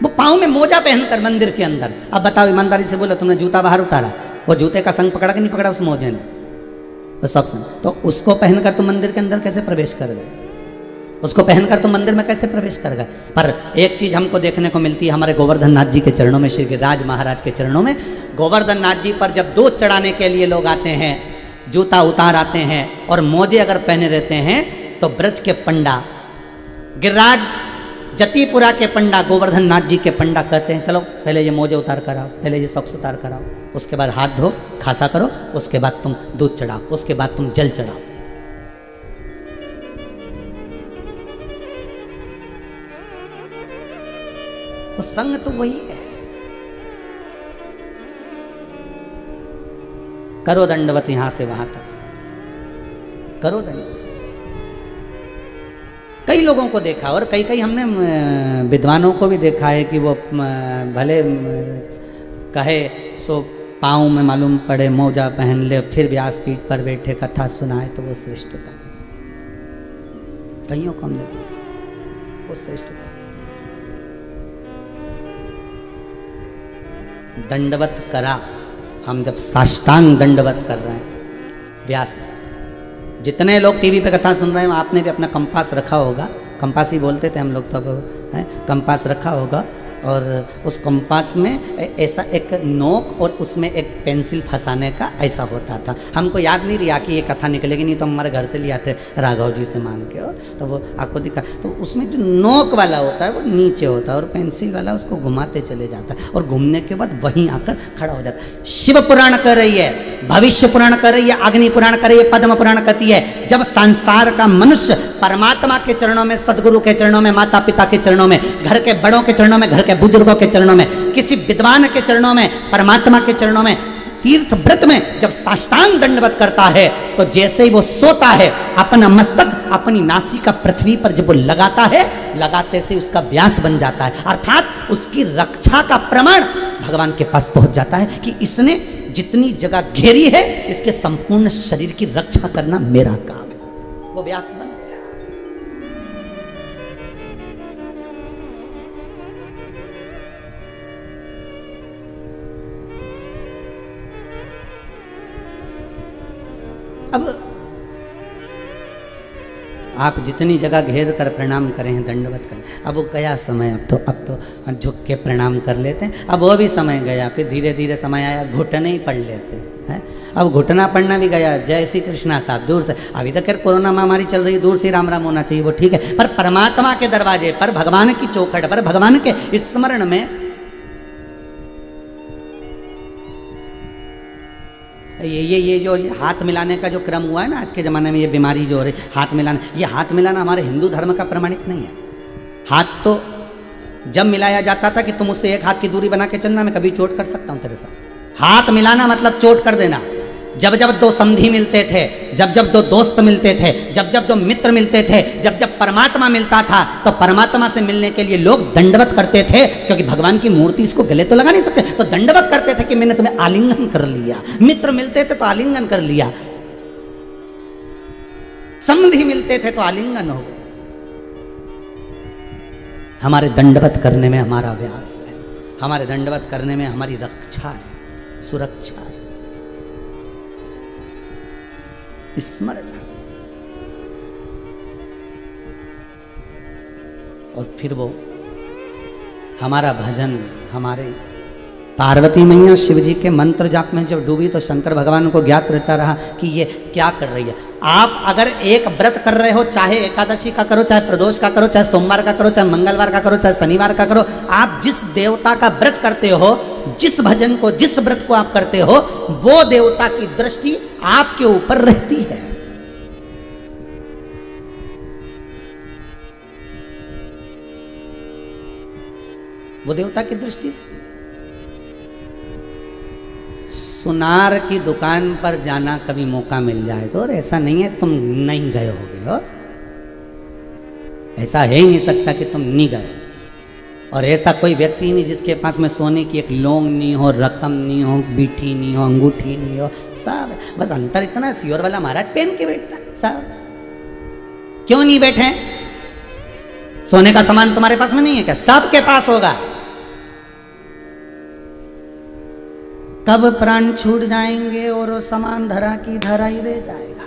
वो पांव में मोजा पहनकर मंदिर के अंदर। अब बताओ ईमानदारी से बोलो, तुमने जूता बाहर उतारा, वो जूते का संग पकड़ा कि नहीं पकड़ा उस मोजे ने, वो सॉक्स ने, तो उसको पहनकर तुम मंदिर के अंदर कैसे प्रवेश कर गए? उसको पहनकर तो मंदिर में कैसे प्रवेश कर गए? पर एक चीज हमको देखने को मिलती है हमारे गोवर्धन नाथ जी के चरणों में, श्री गिरिराज महाराज के चरणों में। गोवर्धन नाथ जी पर जब दूध चढ़ाने के लिए लोग आते हैं, जूता उतार आते हैं और मोजे अगर पहने रहते हैं तो ब्रज के पंडा, गिरिराज जतीपुरा के पंडा, गोवर्धन नाथ जी के पंडा कहते हैं चलो पहले ये मोजे उतार कर आओ, पहले ये सॉक्स उतार कर आओ, उसके बाद हाथ धो, खासा करो, उसके बाद तुम दूध चढ़ाओ, उसके बाद तुम जल चढ़ाओ। वो संग तो वही है। करो दंडवत यहां से वहां तक, करो दंडवत। कई लोगों को देखा और कई हमने विद्वानों को भी देखा है कि वो भले कहे सो पाँव में मालूम पड़े मोजा पहन ले, फिर व्यासपीठ पर बैठे कथा सुनाए तो वो श्रेष्ठता। कईयों को हमने देखा, वो श्रेष्ठता। दंडवत करा, हम जब साष्टांग दंडवत कर रहे हैं, व्यास जितने लोग टीवी पे कथा सुन रहे हैं आपने भी अपना कंपास रखा होगा, कंपास ही बोलते थे हम लोग तो अब है, कंपास रखा होगा और उस कंपास में ऐसा एक नोक और उसमें एक पेंसिल फंसाने का ऐसा होता था। हमको याद नहीं रहा कि ये कथा निकलेगी, नहीं तो हमारे घर से ले आते राघव जी से मांग के, हो तो वो आपको दिखा। तो उसमें जो नोक वाला होता है वो नीचे होता है और पेंसिल वाला उसको घुमाते चले जाता है और घूमने के बाद वहीं आकर खड़ा हो जाता है। शिव पुराण कर रही है, भविष्य पुराण कर रही है, अग्नि पुराण कर रही है, पद्म पुराण कहती है जब संसार का मनुष्य परमात्मा के चरणों में, सदगुरु के चरणों में, माता पिता के चरणों में, घर के बड़ों के चरणों में, घर के बुजुर्गों के चरणों में, किसी विद्वान के चरणों में, परमात्मा के चरणों में, तीर्थ व्रत में जब साष्टांग दंडवत करता है तो जैसे ही वो सोता है अपना मस्तक अपनी नासिका पृथ्वी पर जब वो लगाता है, लगाते से उसका व्यास बन जाता है, अर्थात उसकी रक्षा का प्रमाण भगवान के पास पहुंच जाता है कि इसने जितनी जगह घेरी है इसके संपूर्ण शरीर की रक्षा करना मेरा काम है। वो व्यास बन गया। अब आप जितनी जगह घेर कर प्रणाम करें, दंडवत करें, अब वो गया समय, अब तो झुक के प्रणाम कर लेते हैं। अब वो भी समय गया, फिर धीरे धीरे समय आया घुटने ही पढ़ लेते हैं। अब घुटना पढ़ना भी गया। जय श्री कृष्णा साहब दूर से, अभी तक कोरोना महामारी चल रही है, दूर से राम राम होना चाहिए, वो ठीक है, पर परमात्मा के दरवाजे पर, भगवान की चौखट पर, भगवान के स्मरण में ये जो हाथ मिलाने का जो क्रम हुआ है ना आज के ज़माने में, ये बीमारी जो हो रही हाथ मिलाना, ये हाथ मिलाना हमारे हिंदू धर्म का प्रमाणित नहीं है। हाथ तो जब मिलाया जाता था कि तुम उससे एक हाथ की दूरी बना के चलना, मैं कभी चोट कर सकता हूँ तेरे साथ। हाथ मिलाना मतलब चोट कर देना। जब जब दो संधि मिलते थे, जब जब दो दोस्त मिलते थे, जब जब दो मित्र मिलते थे, जब जब परमात्मा मिलता था तो परमात्मा से मिलने के लिए लोग दंडवत करते थे, क्योंकि भगवान की मूर्ति इसको गले तो लगा नहीं सकते, तो दंडवत करते थे कि मैंने तुम्हें आलिंगन कर लिया। मित्र मिलते थे तो आलिंगन कर लिया, संधि मिलते थे तो आलिंगन हो गए। हमारे दंडवत करने में हमारा अभ्यास है, हमारे दंडवत करने में हमारी रक्षा है, सुरक्षा है, स्मरण। और फिर वो हमारा भजन, हमारे पार्वती मैया शिव जी के मंत्र जाप में जब डूबी तो शंकर भगवान को ज्ञात रहता रहा कि ये क्या कर रही है। आप अगर एक व्रत कर रहे हो, चाहे एकादशी का करो, चाहे प्रदोष का करो, चाहे सोमवार का करो, चाहे मंगलवार का करो, चाहे शनिवार का करो, आप जिस देवता का व्रत करते हो, जिस भजन को, जिस व्रत को आप करते हो, वो देवता की दृष्टि आपके ऊपर रहती है। वो देवता की दृष्टि रहती है। सुनार की दुकान पर जाना कभी मौका मिल जाए तो, और ऐसा नहीं है तुम नहीं गए हो, ऐसा है ही नहीं सकता कि तुम नहीं गए। और ऐसा कोई व्यक्ति ही नहीं जिसके पास में सोने की एक लौंग नहीं हो, रकम नहीं हो, बीठी नहीं हो, अंगूठी नहीं हो, सब। बस अंतर इतना, सियोर वाला महाराज पहन के बैठता है सब। क्यों नहीं बैठे? सोने का सामान तुम्हारे पास में नहीं है क्या? सबके पास होगा। कब प्राण छूट जाएंगे और वो सामान धरा की धरा ही रह जाएगा।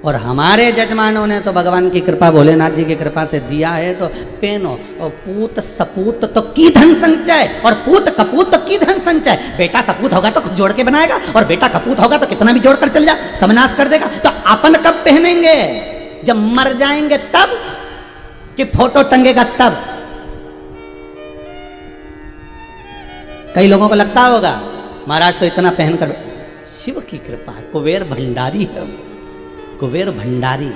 और हमारे जजमानों ने तो भगवान की कृपा, भोलेनाथ जी की कृपा से दिया है तो पहनो। और पूत सपूत तो की धन संचय, और पूत कपूत तो की धन संचय। बेटा सपूत होगा तो जोड़ के बनाएगा, और बेटा कपूत होगा तो कितना भी जोड़ कर चल जा, समनाश कर देगा। तो अपन कब पहनेंगे? जब मर जाएंगे तब, कि फोटो टंगेगा तब? कई लोगों को लगता होगा महाराज तो इतना पहनकर, शिव की कृपा, कुबेर भंडारी है, कुबेर भंडारी।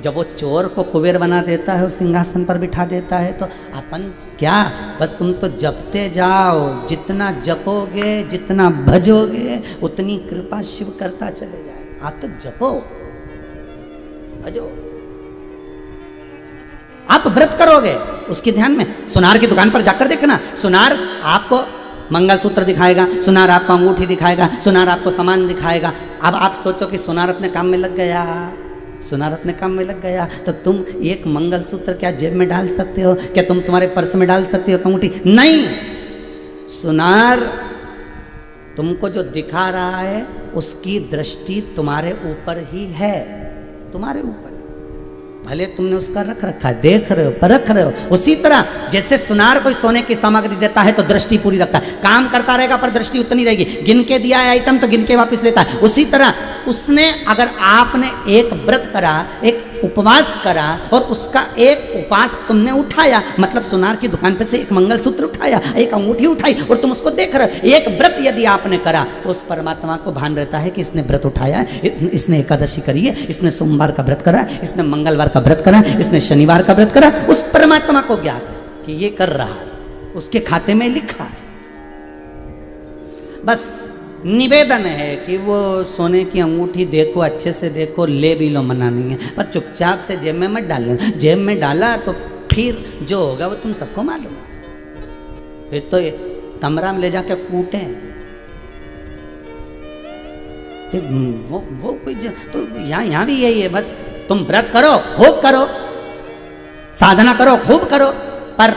जब वो चोर को कुबेर बना देता है और सिंहासन पर बिठा देता है तो अपन क्या, बस तुम तो जपते जाओ, जितना जपोगे, जितना भजोगे, उतनी कृपा शिव करता चले जाएगा। आप तो जपो, भजो, आप व्रत करोगे उसके ध्यान में। सुनार की दुकान पर जाकर देखना, सुनार आपको मंगलसूत्र दिखाएगा, सुनार आपको अंगूठी दिखाएगा, सुनार आपको सामान दिखाएगा। अब आप सोचो कि सुनार अपने काम में लग गया, सुनार अपने काम में लग गया, तो तुम एक मंगलसूत्र क्या जेब में डाल सकते हो? क्या तुम तुम्हारे पर्स में डाल सकते हो अंगूठी? नहीं, सुनार तुमको जो दिखा रहा है उसकी दृष्टि तुम्हारे ऊपर ही है, तुम्हारे ऊपर। भले तुमने उसका रख रखा है, देख रहे हो, परख रहे हो। उसी तरह जैसे सुनार कोई सोने की सामग्री देता है तो दृष्टि पूरी रखता है, काम करता रहेगा पर दृष्टि उतनी रहेगी, गिन के दिया है आइटम तो गिन के वापस लेता है। उसी तरह उसने, अगर आपने एक व्रत करा, एक उपवास करा और उसका एक उपास तुमने उठाया, मतलब सुनार की दुकान पे से एक मंगलसूत्र उठाया, एक अंगूठी उठाई और तुम उसको देख रहे हो, एक व्रत यदि आपने करा तो उस परमात्मा को भान रहता है कि इसने व्रत उठाया है, इसने एकादशी करी है, इसने सोमवार का व्रत करा, इसने मंगलवार का व्रत करा, इसने शनिवार का व्रत करा। उस परमात्मा को ज्ञात है कि ये कर रहा है, उसके खाते में लिखा है। बस निवेदन है कि वो सोने की अंगूठी देखो, अच्छे से देखो, ले भी लो, मना नहीं है, पर चुपचाप से जेब में मत डाल लेना। जेब में डाला तो फिर जो होगा वो तुम सबको मालूम, फिर तो तमरा में ले जाके कूटे। वो कोई तो यहाँ भी यही है, बस तुम व्रत करो, खूब करो, साधना करो, खूब करो, पर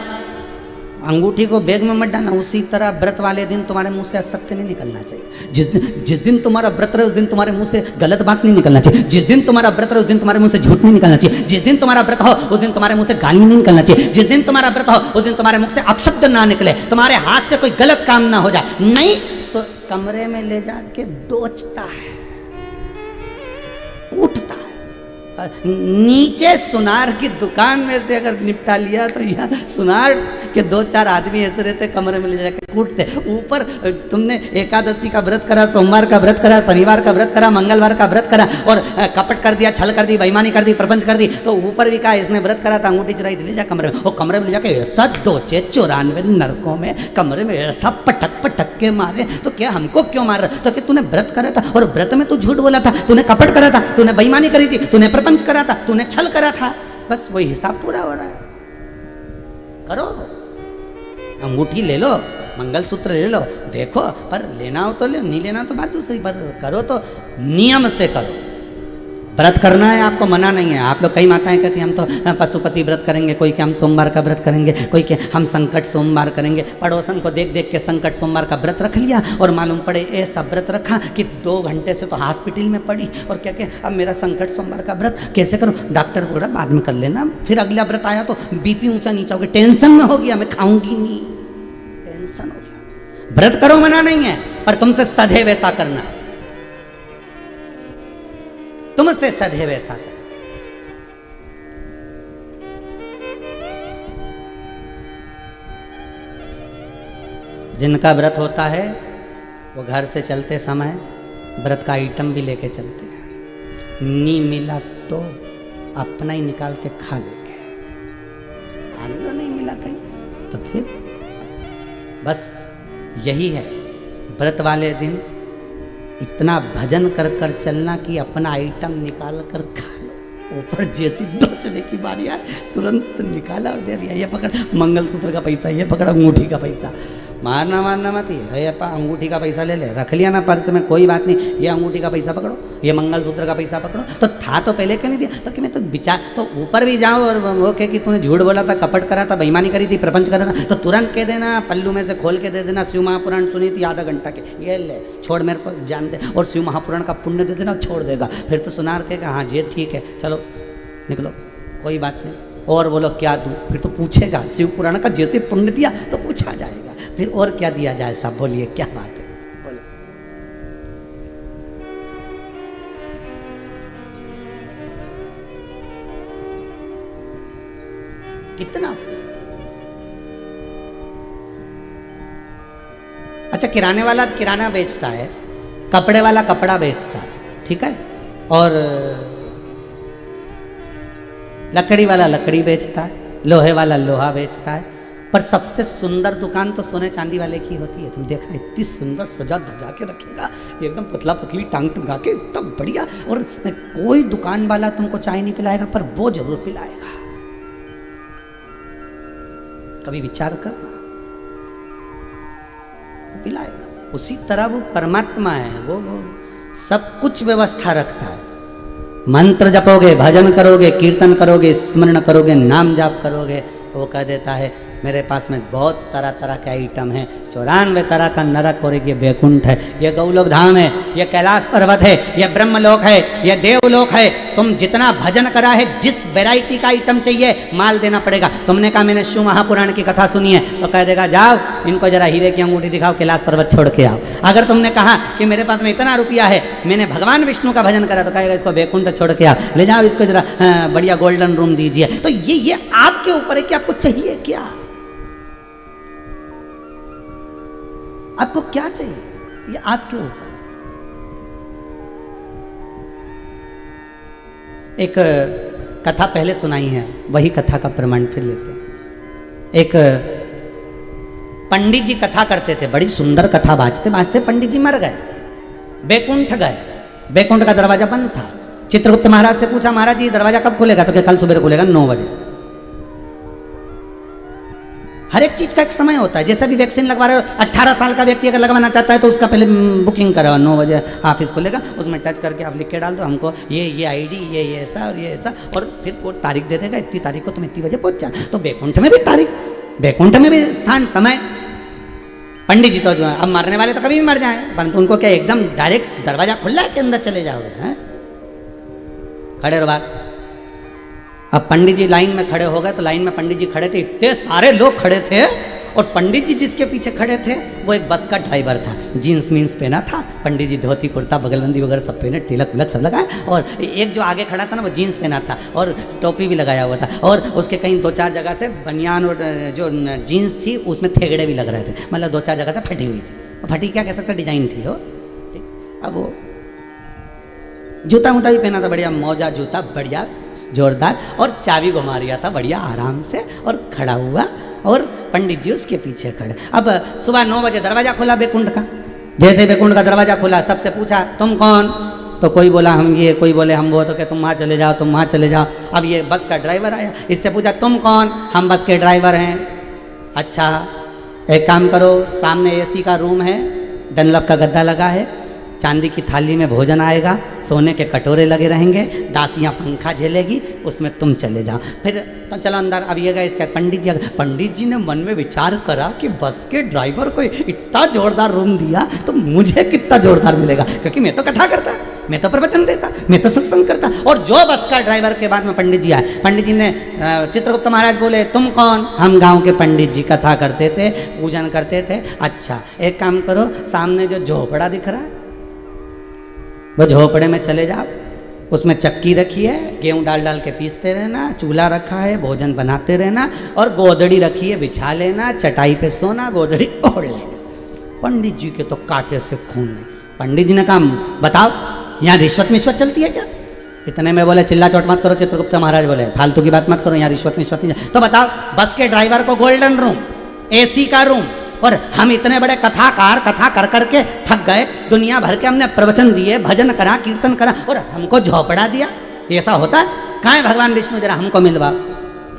अंगूठी को बैग में मत डालना। उसी तरह व्रत वाले दिन तुम्हारे मुंह से असत्य नहीं निकलना चाहिए। जिस दिन तुम्हारा व्रत रहे उस दिन तुम्हारे मुंह से गलत बात नहीं निकलना चाहिए। जिस दिन तुम्हारा व्रत रहे उस दिन तुम्हारे मुंह से झूठ नहीं निकलना चाहिए। जिस दिन तुम्हारा व्रत हो उस दिन तुम्हारे मुंह से गाली नहीं निकलना चाहिए। जिस दिन तुम्हारा व्रत हो उस दिन तुम्हारे मुख से अपशब्द ना निकले, तुम्हारे हाथ से कोई गलत काम ना हो जाए। नहीं तो कमरे में ले जाके दोचता है, कूटता है। नीचे सुनार की दुकान में से अगर निपटा लिया तो यह सुनार के 2-4 आदमी ऐसे रहते, कमरे में ले जाके कूटते। ऊपर तुमने एकादशी का व्रत करा, सोमवार का व्रत करा, शनिवार का व्रत करा, मंगलवार का व्रत करा और कपट कर दिया, छल कर दी, बेईमानी कर दी, प्रपंच कर दी, तो ऊपर भी कहा इसने व्रत करा था, अंगूठी चुराई थी, ले जा कमरे में। और कमरे में ले जाके ऐसा दोचे 94 नरकों में कमरे में ऐसा पटक पटक के मारे। तो क्या हमको क्यों मार रहा? तो कि तूने व्रत करा था और व्रत में तू झूठ बोला था, तूने कपट करा था, तूने बेईमानी करी थी, तूने प्रपंच करा था, तूने छल करा था। बस वही हिसाब पूरा हो रहा है। करो, अंगूठी ले लो, मंगलसूत्र ले लो, देखो, पर लेना हो तो ले, नहीं लेना तो बात दूसरी, पर करो तो नियम से करो। व्रत करना है आपको, मना नहीं है। आप लोग, कई माताएं कहती हैं हम तो पशुपति व्रत करेंगे, कोई कि हम सोमवार का व्रत करेंगे, कोई कि हम संकट सोमवार करेंगे। पड़ोसन को देख देख के संकट सोमवार का व्रत रख लिया और मालूम पड़े ऐसा व्रत रखा कि 2 घंटे से तो हॉस्पिटल में पड़ी और क्या क्या अब मेरा संकट सोमवार का व्रत कैसे करूं? डॉक्टर बोल रहा बाद में कर लेना। फिर अगला व्रत आया तो बीपी ऊंचा नीचा हो गया, टेंशन में हो गया, मैं खाऊंगी नहीं, टेंशन हो गया। व्रत करो, मना नहीं है, पर तुमसे सदैव ऐसा करना, तुमसे सदैव ऐसा कर। जिनका व्रत होता है वो घर से चलते समय व्रत का आइटम भी लेके चलते हैं। नी मिला तो अपना ही निकाल के खा लेंगे, आनंद नहीं मिला कहीं तो फिर बस यही है। व्रत वाले दिन इतना भजन कर कर चलना कि अपना आइटम निकाल कर खा लो। ऊपर जैसी दोचने की बारी आए तुरंत निकाला और दे दिया, ये पकड़ मंगलसूत्र का पैसा, ये पकड़ अंगूठी का पैसा। मारना मारना मत, ये अंगूठी का पैसा ले ले, रख लिया ना पर्स में, कोई बात नहीं, ये अंगूठी का पैसा पकड़ो, ये मंगलसूत्र का पैसा पकड़ो। तो था तो पहले क्यों नहीं दिया? तो कि मैं तो विचार, तो ऊपर भी जाओ और वो कहे कि तूने झूठ बोला था, कपट करा था, बेईमानी करी थी, प्रपंच करा था, तो तुरंत कह देना, पल्लू में से खोल के दे देना, शिव महापुराण सुनी थी आधा घंटा के, ये ले छोड़, मेरे को जान दे, और शिव महापुराण का पुण्य दे देना और छोड़ देगा। फिर तो सुनार कहेगा हाँ ये ठीक है, चलो निकलो, कोई बात नहीं, और बोलो क्या दूँ? फिर तो पूछेगा, शिव पुराण का जैसे पुण्य दिया तो पूछा जाएगा, फिर और क्या दिया जाए साहब, बोलिए क्या बात है, बोलो। कितना? अच्छा, किराने वाला किराना बेचता है, कपड़े वाला कपड़ा बेचता है, ठीक है, और लकड़ी वाला लकड़ी बेचता है, लोहे वाला लोहा बेचता है, पर सबसे सुंदर दुकान तो सोने चांदी वाले की होती है। तुम देखा, इतनी सुंदर सजा धजा के रखेगा, एकदम पतला पतली टांग टुंगा के, एकदम बढ़िया। और कोई दुकान वाला तुमको चाय नहीं पिलाएगा, पर वो जरूर पिलाएगा। कभी विचार कर, पिलाएगा। उसी तरह वो परमात्मा है, वो सब कुछ व्यवस्था रखता है। मंत्र जपोगे, भजन करोगे, कीर्तन करोगे, स्मरण करोगे, नाम जाप करोगे, तो वो कह देता है मेरे पास में बहुत तरह तरह के आइटम हैं, 94 तरह का नरक और ये बैकुंठ है, ये गौलोक धाम है, ये कैलाश पर्वत है, ये ब्रह्मलोक है, ये देवलोक है। तुम जितना भजन करा है, जिस वैरायटी का आइटम चाहिए माल देना पड़ेगा। तुमने कहा मैंने शिव महापुराण की कथा सुनी है, तो कह देगा जाओ इनको जरा हीरे की अंगूठी दिखाओ, कैलाश पर्वत छोड़ के आओ। अगर तुमने कहा कि मेरे पास में इतना रुपया है, मैंने भगवान विष्णु का भजन करा, तो कहेगा इसको बैकुंठ छोड़ के आओ, ले जाओ इसको जरा बढ़िया गोल्डन रूम दीजिए। तो ये आपके ऊपर है कि आपको चाहिए क्या, आपको क्या चाहिए, ये आपके ऊपर। एक कथा पहले सुनाई है, वही कथा का प्रमाण फिर लेते हैं। एक पंडित जी कथा करते थे, बड़ी सुंदर कथा बाँचते बाँचते पंडित जी मर गए, बैकुंठ गए। बैकुंठ का दरवाजा बंद था। चित्रगुप्त महाराज से पूछा, महाराज जी दरवाजा कब खुलेगा? तो क्या कल सुबह खुलेगा 9 बजे। हर एक चीज का एक समय होता है। जैसे भी वैक्सीन लगवा रहे हो, 18 साल का व्यक्ति अगर लगवाना चाहता है तो उसका पहले बुकिंग कराओ, 9 बजे ऑफिस खुलेगा, उसमें टच करके आप लिख के डाल दो हमको ये आईडी, ये ऐसा और ये ऐसा, और फिर वो तारीख दे देगा, इतनी तारीख को तुम इतनी बजे पहुंच जाना। तो बैकुंठ में भी तारीख, बैकुंठ में भी स्थान, समय। पंडित जी तो अब मरने वाले तो कभी भी मर जाए, परंतु उनको क्या एकदम डायरेक्ट दरवाजा खुला है के अंदर चले जाओगे? हैं, खड़े रहो बात। अब पंडित जी लाइन में खड़े हो गए, तो लाइन में पंडित जी खड़े थे, इतने सारे लोग खड़े थे, और पंडित जी जिसके पीछे खड़े थे वो एक बस का ड्राइवर था। जीन्स मीन्स पहना था, पंडित जी धोती कुर्ता बगलबंदी वगैरह सब पहने, तिलक विलक सब लगाए, और एक जो आगे खड़ा था ना वो जीन्स पहना था और टोपी भी लगाया हुआ था, और उसके कहीं 2-4 जगह से बनियान और जो जीन्स थी उसमें थेगड़े भी लग रहे थे, मतलब 2-4 जगह से फटी हुई थी। फटी क्या कह सकते, डिजाइन थी वो, ठीक। अब वो जूता वूता भी पहना था, बढ़िया मौजा जूता, बढ़िया जोरदार, और चाबी घुमा रिया था बढ़िया आराम से, और खड़ा हुआ, और पंडित जी उसके पीछे खड़े। अब सुबह 9 बजे दरवाजा खुला बैकुंठ का। जैसे बैकुंठ का दरवाजा खुला, सबसे पूछा तुम कौन? तो कोई बोला हम ये, कोई बोले हम वो, तो क्या तुम वहाँ चले जाओ, तुम वहाँ चले जाओ। अब ये बस का ड्राइवर आया, इससे पूछा तुम कौन? हम बस के ड्राइवर हैं। अच्छा एक काम करो, सामने एसी का रूम है, डनलप का गद्दा लगा है, चांदी की थाली में भोजन आएगा, सोने के कटोरे लगे रहेंगे, दासियाँ पंखा झेलेगी, उसमें तुम चले जाओ। फिर तो चलो अंदर। अब ये गए इसका पंडित जी ने मन में विचार करा कि बस के ड्राइवर को इतना जोरदार रूम दिया तो मुझे कितना जोरदार मिलेगा, क्योंकि मैं तो कथा करता, मैं तो प्रवचन देता, मैं तो सत्संग करता। और जो बस का ड्राइवर के बाद में पंडित जी आए, पंडित जी ने चित्रगुप्त महाराज बोले तुम कौन? हम गांव के पंडित जी, कथा करते थे, पूजन करते थे। अच्छा एक काम करो, सामने जो झोपड़ा दिख रहा है वो झोपड़े में चले जाओ, उसमें चक्की रखी है, गेहूँ डाल डाल के पीसते रहना, चूल्हा रखा है, भोजन बनाते रहना, और गोदड़ी रखी है, बिछा लेना, चटाई पे सोना, गोदड़ी ओढ़ लेना। पंडित जी के तो कांटे से खून नहीं। पंडित जी ने कहा बताओ यहाँ रिश्वत मिश्वत चलती है क्या? इतने में बोले चिल्ला चोट मत करो, चित्रगुप्त महाराज बोले फालतू की बात मत करो, यहाँ रिश्वत मिश्वत नहीं। तो बताओ, बस के ड्राइवर को गोल्डन रूम, एसी का रूम, और हम इतने बड़े कथाकार कथा कर करके थक गए, दुनिया भर के हमने प्रवचन दिए, भजन करा, कीर्तन करा, और हमको झोपड़ा दिया? ऐसा होता है? कहाँ है भगवान विष्णु, जरा हमको मिलवा।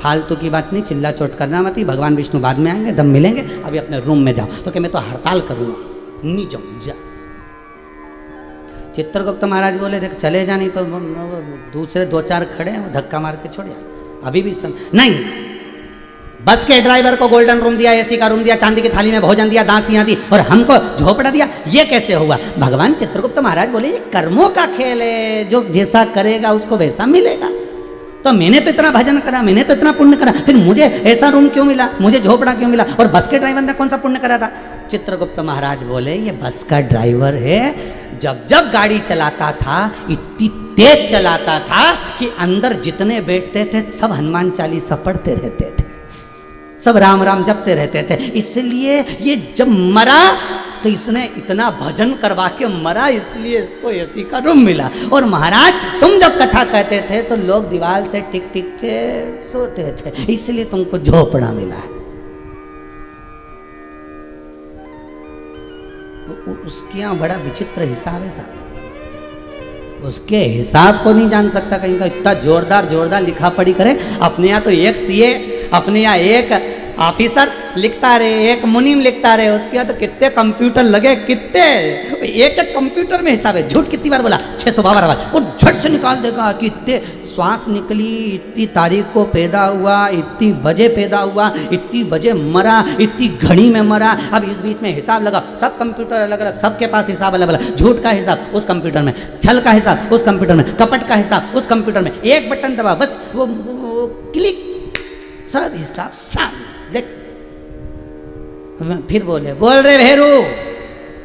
फालतू की बात नहीं, चिल्ला चोट करना मत ही, भगवान विष्णु बाद में आएंगे, दम मिलेंगे, अभी अपने रूम में जाओ। तो कि मैं तो हड़ताल करूँगा, नहीं जाऊँ जा। चित्रगुप्त महाराज बोले देख चले जा, नहीं तो दूसरे 2-4 खड़े हैं, वो धक्का मार के छोड़ जाए। अभी भी नहीं, बस के ड्राइवर को गोल्डन रूम दिया, एसी का रूम दिया, चांदी की थाली में भोजन दिया, दासियां दी, और हमको झोपड़ा दिया, ये कैसे हुआ? भगवान चित्रगुप्त महाराज बोले ये कर्मों का खेल है, जो जैसा करेगा उसको वैसा मिलेगा। तो मैंने तो इतना भजन करा, मैंने तो इतना पुण्य करा, फिर मुझे ऐसा रूम क्यों मिला, मुझे झोपड़ा क्यों मिला? और बस के ड्राइवर ने कौन सा पुण्य करा था? चित्रगुप्त महाराज बोले ये बस का ड्राइवर है, जब जब गाड़ी चलाता था इतनी तेज चलाता था कि अंदर जितने बैठते थे सब हनुमान चालीसा पढ़ते रहते थे, सब राम राम जपते रहते थे। इसलिए ये जब मरा तो इसने इतना भजन करवा के मरा, इसलिए इसको एसी का रूम मिला। और महाराज तुम जब कथा कहते थे तो लोग दीवार से टिक टिक के सोते थे, इसलिए तुमको झोपड़ा मिला है। उसके यहाँ बड़ा विचित्र हिसाब है साहब, उसके हिसाब को नहीं जान सकता कहीं का, इतना जोरदार जोरदार लिखा पढ़ी करे। अपने यहाँ तो एक सीए, अपने यहाँ एक ऑफिसर लिखता रहे, एक मुनीम लिखता रहे, उसके यहाँ तो कितने कंप्यूटर लगे, कितने एक एक कंप्यूटर में हिसाब है। झूठ कितनी बार बोला? 652 बार, और झट से निकाल देगा कि इतने श्वास निकली, इतनी तारीख को पैदा हुआ, इतनी बजे पैदा हुआ, इतनी बजे मरा, इतनी घड़ी में मरा। अब इस बीच में हिसाब लगा, सब कंप्यूटर अलग अलग, सबके पास हिसाब अलग अलग, झूठ का हिसाब उस कंप्यूटर में, छल का हिसाब उस कंप्यूटर में, कपट का हिसाब उस कंप्यूटर में। एक बटन दबा बस वो क्लिक, सब हिसाब साफ। देख फिर बोल रहे भेरू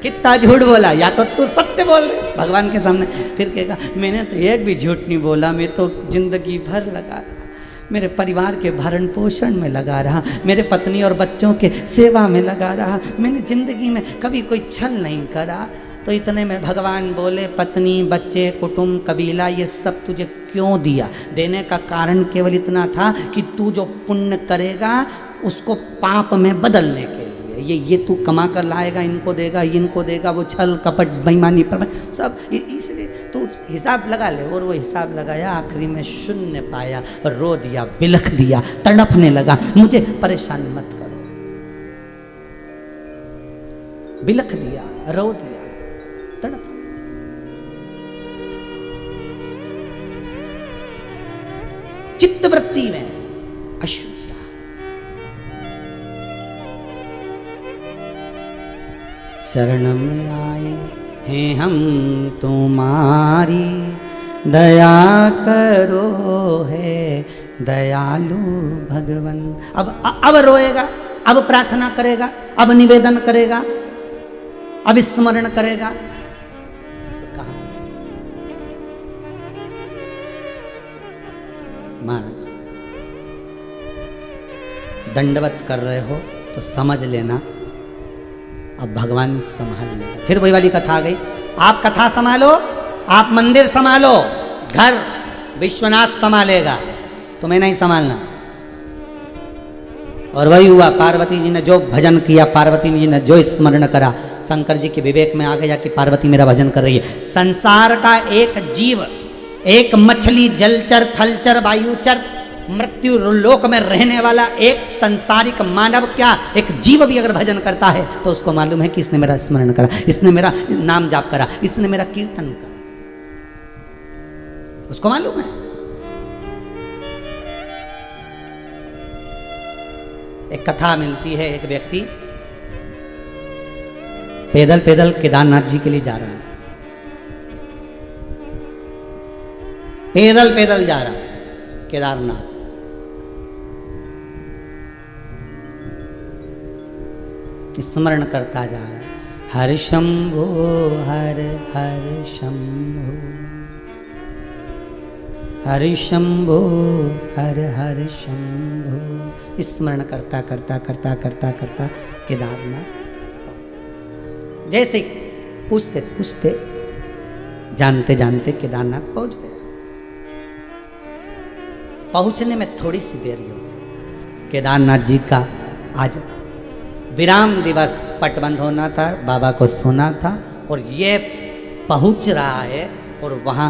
कितना झूठ बोला, या तो तू सत्य बोल रहे भगवान के सामने। फिर कहेगा मैंने तो एक भी झूठ नहीं बोला, मैं तो जिंदगी भर लगा रहा, मेरे परिवार के भरण पोषण में लगा रहा, मेरे पत्नी और बच्चों के सेवा में लगा रहा, मैंने जिंदगी में कभी कोई छल नहीं करा। तो इतने में भगवान बोले पत्नी, बच्चे, कुटुंब, कबीला ये सब तुझे क्यों दिया? देने का कारण केवल इतना था कि तू जो पुण्य करेगा उसको पाप में बदलने के लिए, ये तू कमा कर लाएगा, इनको देगा, वो छल कपट बेईमानी पर सब, इसलिए तू हिसाब लगा ले। और वो हिसाब लगाया, आखिरी में शून्य पाया, रो दिया, बिलख दिया, तड़पने लगा, मुझे परेशान मत करो। बिलख दिया, रो दिया, तड़प। चित्तवृत्ति में अशुद्धता। शरण में आए हैं हम तुम्हारी, दया करो है दयालु भगवन। अब रोएगा, अब प्रार्थना करेगा, अब निवेदन करेगा, अब स्मरण करेगा, तो कहाँ है? महाराज दंडवत कर रहे हो तो समझ लेना अब भगवान संभाल लेगा। फिर वही वाली कथा आ गई, आप कथा संभालो, आप मंदिर संभालो, घर विश्वनाथ संभालेगा, तुम्हें नहीं संभालना। और वही हुआ, पार्वती जी ने जो भजन किया, पार्वती जी ने जो स्मरण करा, शंकर जी के विवेक में आ गया कि पार्वती मेरा भजन कर रही है। संसार का एक जीव, एक मछली, जलचर, थलचर, वायुचर, मृत्यु लोक में रहने वाला एक संसारिक मानव, क्या एक जीव भी अगर भजन करता है तो उसको मालूम है कि इसने मेरा स्मरण करा, इसने मेरा नाम जाप करा, इसने मेरा कीर्तन करा, उसको मालूम है। एक कथा मिलती है, एक व्यक्ति पैदल पैदल केदारनाथ जी के लिए जा रहा है, पैदल पैदल जा रहा है केदारनाथ। स्मरण करता जा रहा है, हर शंभो हर हर शंभो, हर शंभो हर हर शंभो। स्मरण करता करता करता करता करता केदारनाथ, जैसे पूछते पूछते जानते जानते केदारनाथ पहुंच गया। पहुंचने में थोड़ी सी देर हो गई। केदारनाथ जी का आज विराम दिवस, पट बंद होना था, बाबा को सोना था, और ये पहुंच रहा है और वहाँ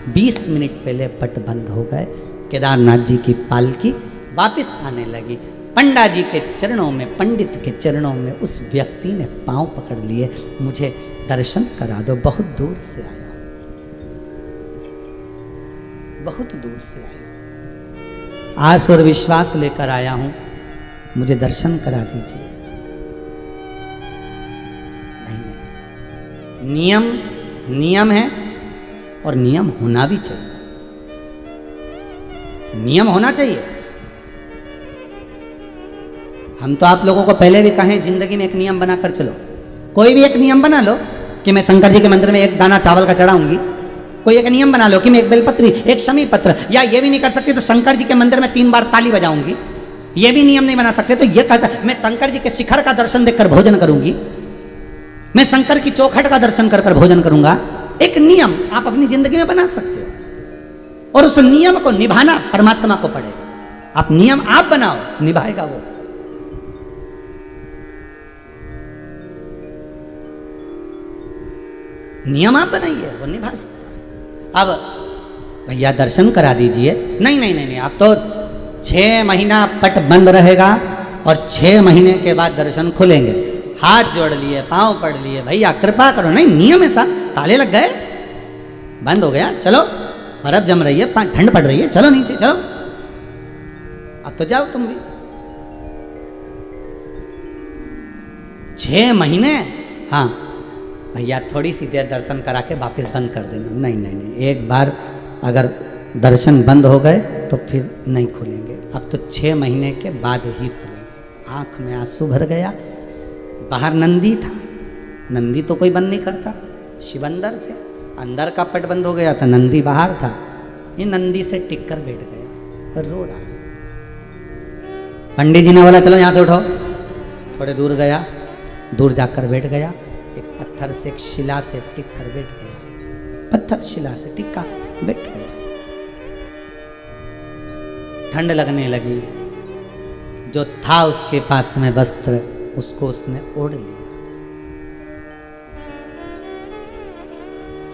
20 मिनट पहले पट बंद हो गए। केदारनाथ जी की पालकी वापस आने लगी। पंडा जी के चरणों में, पंडित के चरणों में उस व्यक्ति ने पांव पकड़ लिए, मुझे दर्शन करा दो, बहुत दूर से आया, बहुत दूर से आया, आस और विश्वास लेकर आया हूं, मुझे दर्शन करा दीजिए। नियम नियम है और नियम होना भी चाहिए, नियम होना चाहिए। हम तो आप लोगों को पहले भी कहें, जिंदगी में एक नियम बनाकर चलो, कोई भी एक नियम बना लो कि मैं शंकर जी के मंदिर में एक दाना चावल का चढ़ाऊंगी, कोई एक नियम बना लो कि मैं एक बेलपत्री, एक शमी पत्र, या ये भी नहीं कर सकते तो शंकर जी के मंदिर में 3 बार ताली बजाऊंगी, ये भी नियम नहीं बना सकते तो ये कैसा, मैं शंकर जी के शिखर का दर्शन देखकर भोजन करूंगी, मैं शंकर की चौखट का दर्शन कर कर भोजन करूंगा। एक नियम आप अपनी जिंदगी में बना सकते हो और उस नियम को निभाना परमात्मा को पड़ेगा। आप नियम आप बनाओ, निभाएगा वो। नियम आप बनाइए, वो निभा सकता है। अब भैया दर्शन करा दीजिए, नहीं नहीं नहीं नहीं, आप तो 6 महीना पट बंद रहेगा और 6 महीने के बाद दर्शन खुलेंगे। हाथ जोड़ लिए, पांव पड़ लिए, भैया कृपा करो, नहीं नियम है साहब, ताले लग गए, बंद हो गया, चलो बर्फ जम रही है, ठंड पड़ रही है, चलो नीचे चलो, अब तो जाओ तुम भी। 6 महीने, हाँ भैया थोड़ी सी देर दर्शन करा के वापस बंद कर देना। नहीं नहीं नहीं, एक बार अगर दर्शन बंद हो गए तो फिर नहीं खुलेंगे, अब तो 6 महीने के बाद ही खुलेंगे। आंख में आंसू भर गया। बाहर नंदी था, नंदी तो कोई बंद नहीं करता, शिव अंदर थे, अंदर का पट बंद हो गया था, नंदी बाहर था। ये नंदी से टिक कर बैठ गया और रो रहा। पंडित जी ने बोला चलो यहाँ से उठो, थोड़े दूर गया, दूर जाकर बैठ गया, एक पत्थर से, एक शिला से टिक कर बैठ गया, पत्थर शिला से टिका, बैठ गया। ठंड लगने लगी, जो था उसके पास में वस्त्र उसको उसने ओढ़ लिया।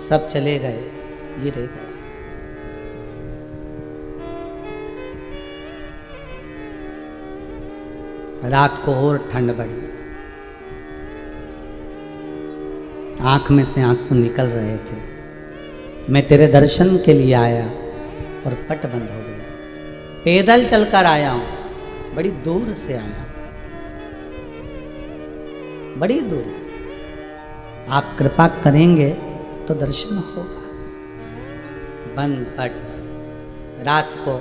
सब चले गए, ये रह गया। रात को और ठंड बढ़ी, आंख में से आंसू निकल रहे थे। मैं तेरे दर्शन के लिए आया और पट बंद हो गया। पैदल चलकर आया हूं, बड़ी दूर से आया, बड़ी दूर से। आप कृपा करेंगे तो दर्शन होगा। बंद पट। रात को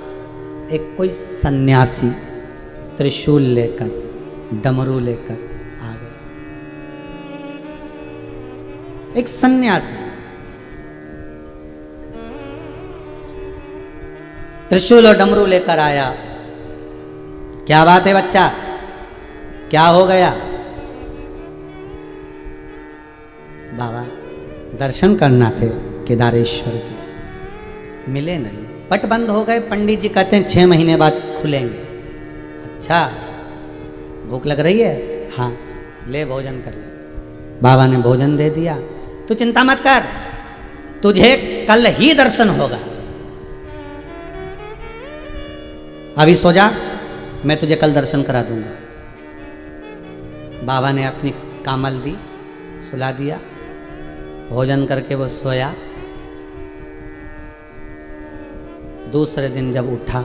एक कोई सन्यासी त्रिशूल लेकर, डमरू लेकर आ गया। एक सन्यासी त्रिशूल और डमरू लेकर आया। क्या बात है बच्चा, क्या हो गया? बाबा दर्शन करना थे केदारेश्वर के, मिले नहीं, पट बंद हो गए। पंडित जी कहते हैं 6 महीने बाद खुलेंगे। अच्छा, भूख लग रही है? हाँ, ले भोजन कर ले। बाबा ने भोजन दे दिया। तू चिंता मत कर, तुझे कल ही दर्शन होगा, अभी सो जा, मैं तुझे कल दर्शन करा दूंगा। बाबा ने अपनी कामल दी, सुला दिया, भोजन करके वो सोया। दूसरे दिन जब उठा,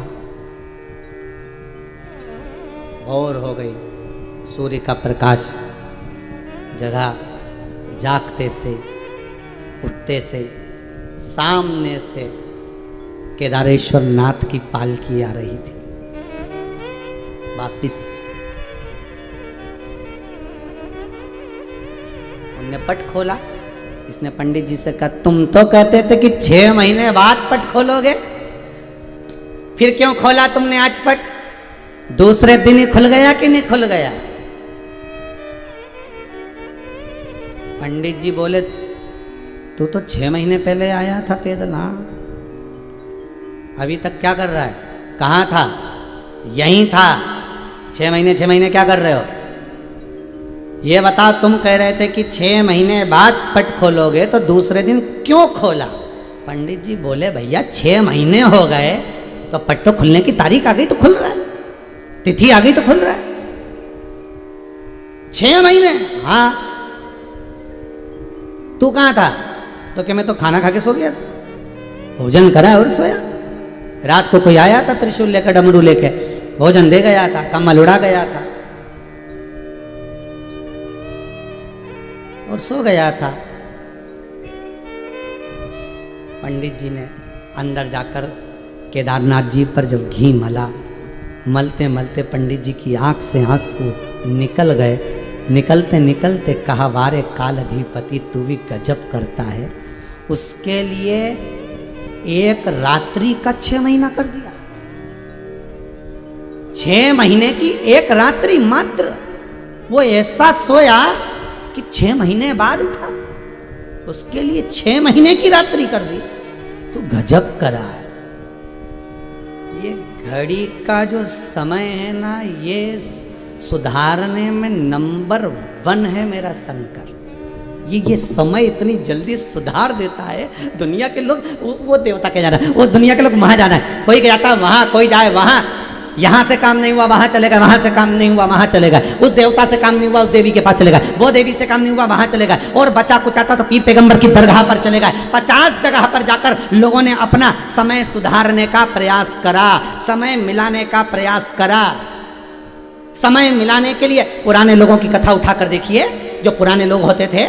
भोर हो गई, सूर्य का प्रकाश जगा। जागते से, उठते से, सामने से केदारेश्वर नाथ की पालकी आ रही थी वापिस। उनने पट खोला। इसने पंडित जी से कहा, तुम तो कहते थे कि 6 महीने बाद पट खोलोगे, फिर क्यों खोला तुमने आज पट? दूसरे दिन ही खुल गया कि नहीं खुल गया? पंडित जी बोले, तू तो 6 महीने पहले आया था पैदल, हाँ, अभी तक क्या कर रहा है? कहाँ था? यहीं था। 6 महीने क्या कर रहे हो? ये बताओ, तुम कह रहे थे कि 6 महीने बाद पट खोलोगे, तो दूसरे दिन क्यों खोला? पंडित जी बोले, भैया 6 महीने हो गए तो पट तो खुलने की तारीख आ गई तो खुल रहा है, तिथि आ गई तो खुल रहा है। 6 महीने? हाँ। तू कहाँ था? तो क्या मैं तो खाना खा के सो गया था, भोजन करा और सोया। रात को कोई आया था त्रिशूल लेकर, डमरू लेके, भोजन दे गया था, कम्बल उड़ा गया था और सो गया था। पंडित जी ने अंदर जाकर केदारनाथ जी पर जब घी मला, मलते मलते पंडित जी की आंख से आंसू निकल गए। निकलते निकलते कहा, वारे काल अधिपति तू भी गजब करता है। उसके लिए एक रात्रि का 6 महीना कर दिया। 6 महीने की एक रात्रि मात्र। वो ऐसा सोया कि 6 महीने बाद उठा, उसके लिए 6 महीने की रात्रि कर दी। तो गजब करा है। ये घड़ी का जो समय है ना, ये सुधारने में नंबर 1 है मेरा शंकर। ये समय इतनी जल्दी सुधार देता है। दुनिया के लोग वो देवता के जाना है, वो दुनिया के लोग वहां जाना है, कोई जाता है वहां, कोई जाए वहां। यहाँ से काम नहीं हुआ वहां चलेगा, वहां से काम नहीं हुआ वहां चलेगा, उस देवता से काम नहीं हुआ उस देवी के पास चलेगा, वो देवी से काम नहीं हुआ वहां चलेगा, और बचा कुचाता तो पीर पैगंबर की दरगाह पर चलेगा। 50 जगह पर जाकर लोगों ने अपना समय सुधारने का प्रयास करा, समय मिलाने का प्रयास करा। समय मिलाने के लिए पुराने लोगों की कथा उठाकर देखिए। जो पुराने लोग होते थे,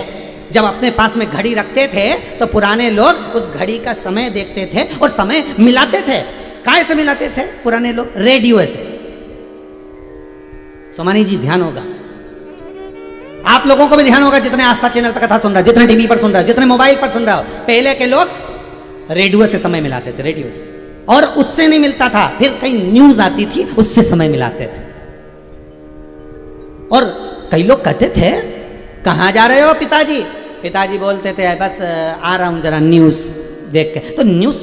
जब अपने पास में घड़ी रखते थे तो पुराने लोग उस घड़ी का समय देखते थे और समय मिलाते थे। काय से मिलाते थे पुराने लोग? रेडियो से। सोमानी जी ध्यान होगा, आप लोगों को भी ध्यान होगा जितने आस्था चैनल पर कथा सुन रहा है, जितने टीवी पर सुन रहा है, जितने मोबाइल पर सुन रहा हो, पहले के लोग रेडियो से समय मिलाते थे, रेडियो से। और उससे नहीं मिलता था, फिर कई न्यूज आती थी उससे समय मिलाते थे। और कई लोग कहते थे कहां जा रहे हो पिताजी? पिताजी बोलते थे बस आ रहा हूं जरा न्यूज देख के। तो न्यूज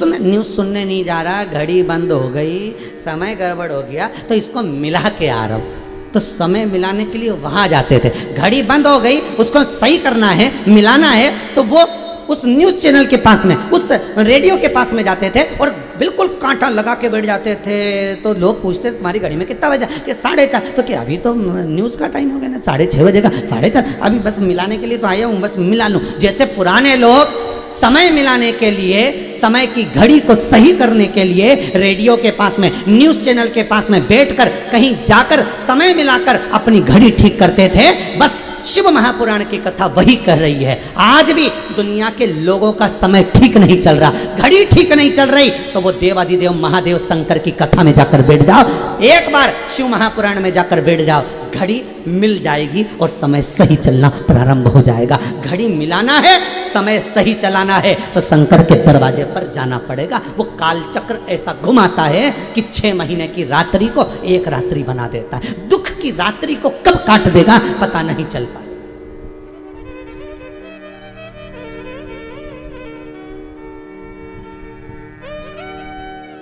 सुनने नहीं जा रहा, घड़ी बंद हो गई, समय गड़बड़ हो गया, तो इसको मिला के आ रहा हूं। तो समय मिलाने के लिए वहां जाते थे। घड़ी बंद हो गई, उसको सही करना है, मिलाना है, तो वो उस न्यूज चैनल के पास में, उस रेडियो के पास में जाते थे और बिल्कुल कांटा लगा के बैठ जाते थे। तो लोग पूछते तुम्हारी घड़ी में कितना बजा? कि 4:30। तो क्या अभी तो न्यूज़ का टाइम हो गया ना, 6:30 बजेगा, 4:30, अभी बस मिलाने के लिए तो आया हूँ, बस मिला लूँ। जैसे पुराने लोग समय मिलाने के लिए, समय की घड़ी को सही करने के लिए रेडियो के पास में, न्यूज़ चैनल के पास में बैठकर कहीं जाकर समय मिलाकर अपनी घड़ी ठीक करते थे। बस शिव महापुराण की कथा वही कह रही है। आज भी दुनिया के लोगों का समय ठीक नहीं चल रहा, घड़ी ठीक नहीं चल रही, तो वो देवाधिदेव महादेव शंकर की कथा में जाकर बैठ जाओ, एक बार शिव महापुराण में जाकर बैठ जाओ, घड़ी मिल जाएगी और समय सही चलना प्रारंभ हो जाएगा। घड़ी मिलाना है, समय सही चलाना है, तो शंकर के दरवाजे पर जाना पड़ेगा। वो कालचक्र ऐसा घुमाता है कि 6 महीने की रात्रि को 1 रात्रि बना देता है। दुख की रात्रि को कब काट देगा पता नहीं चल पाए।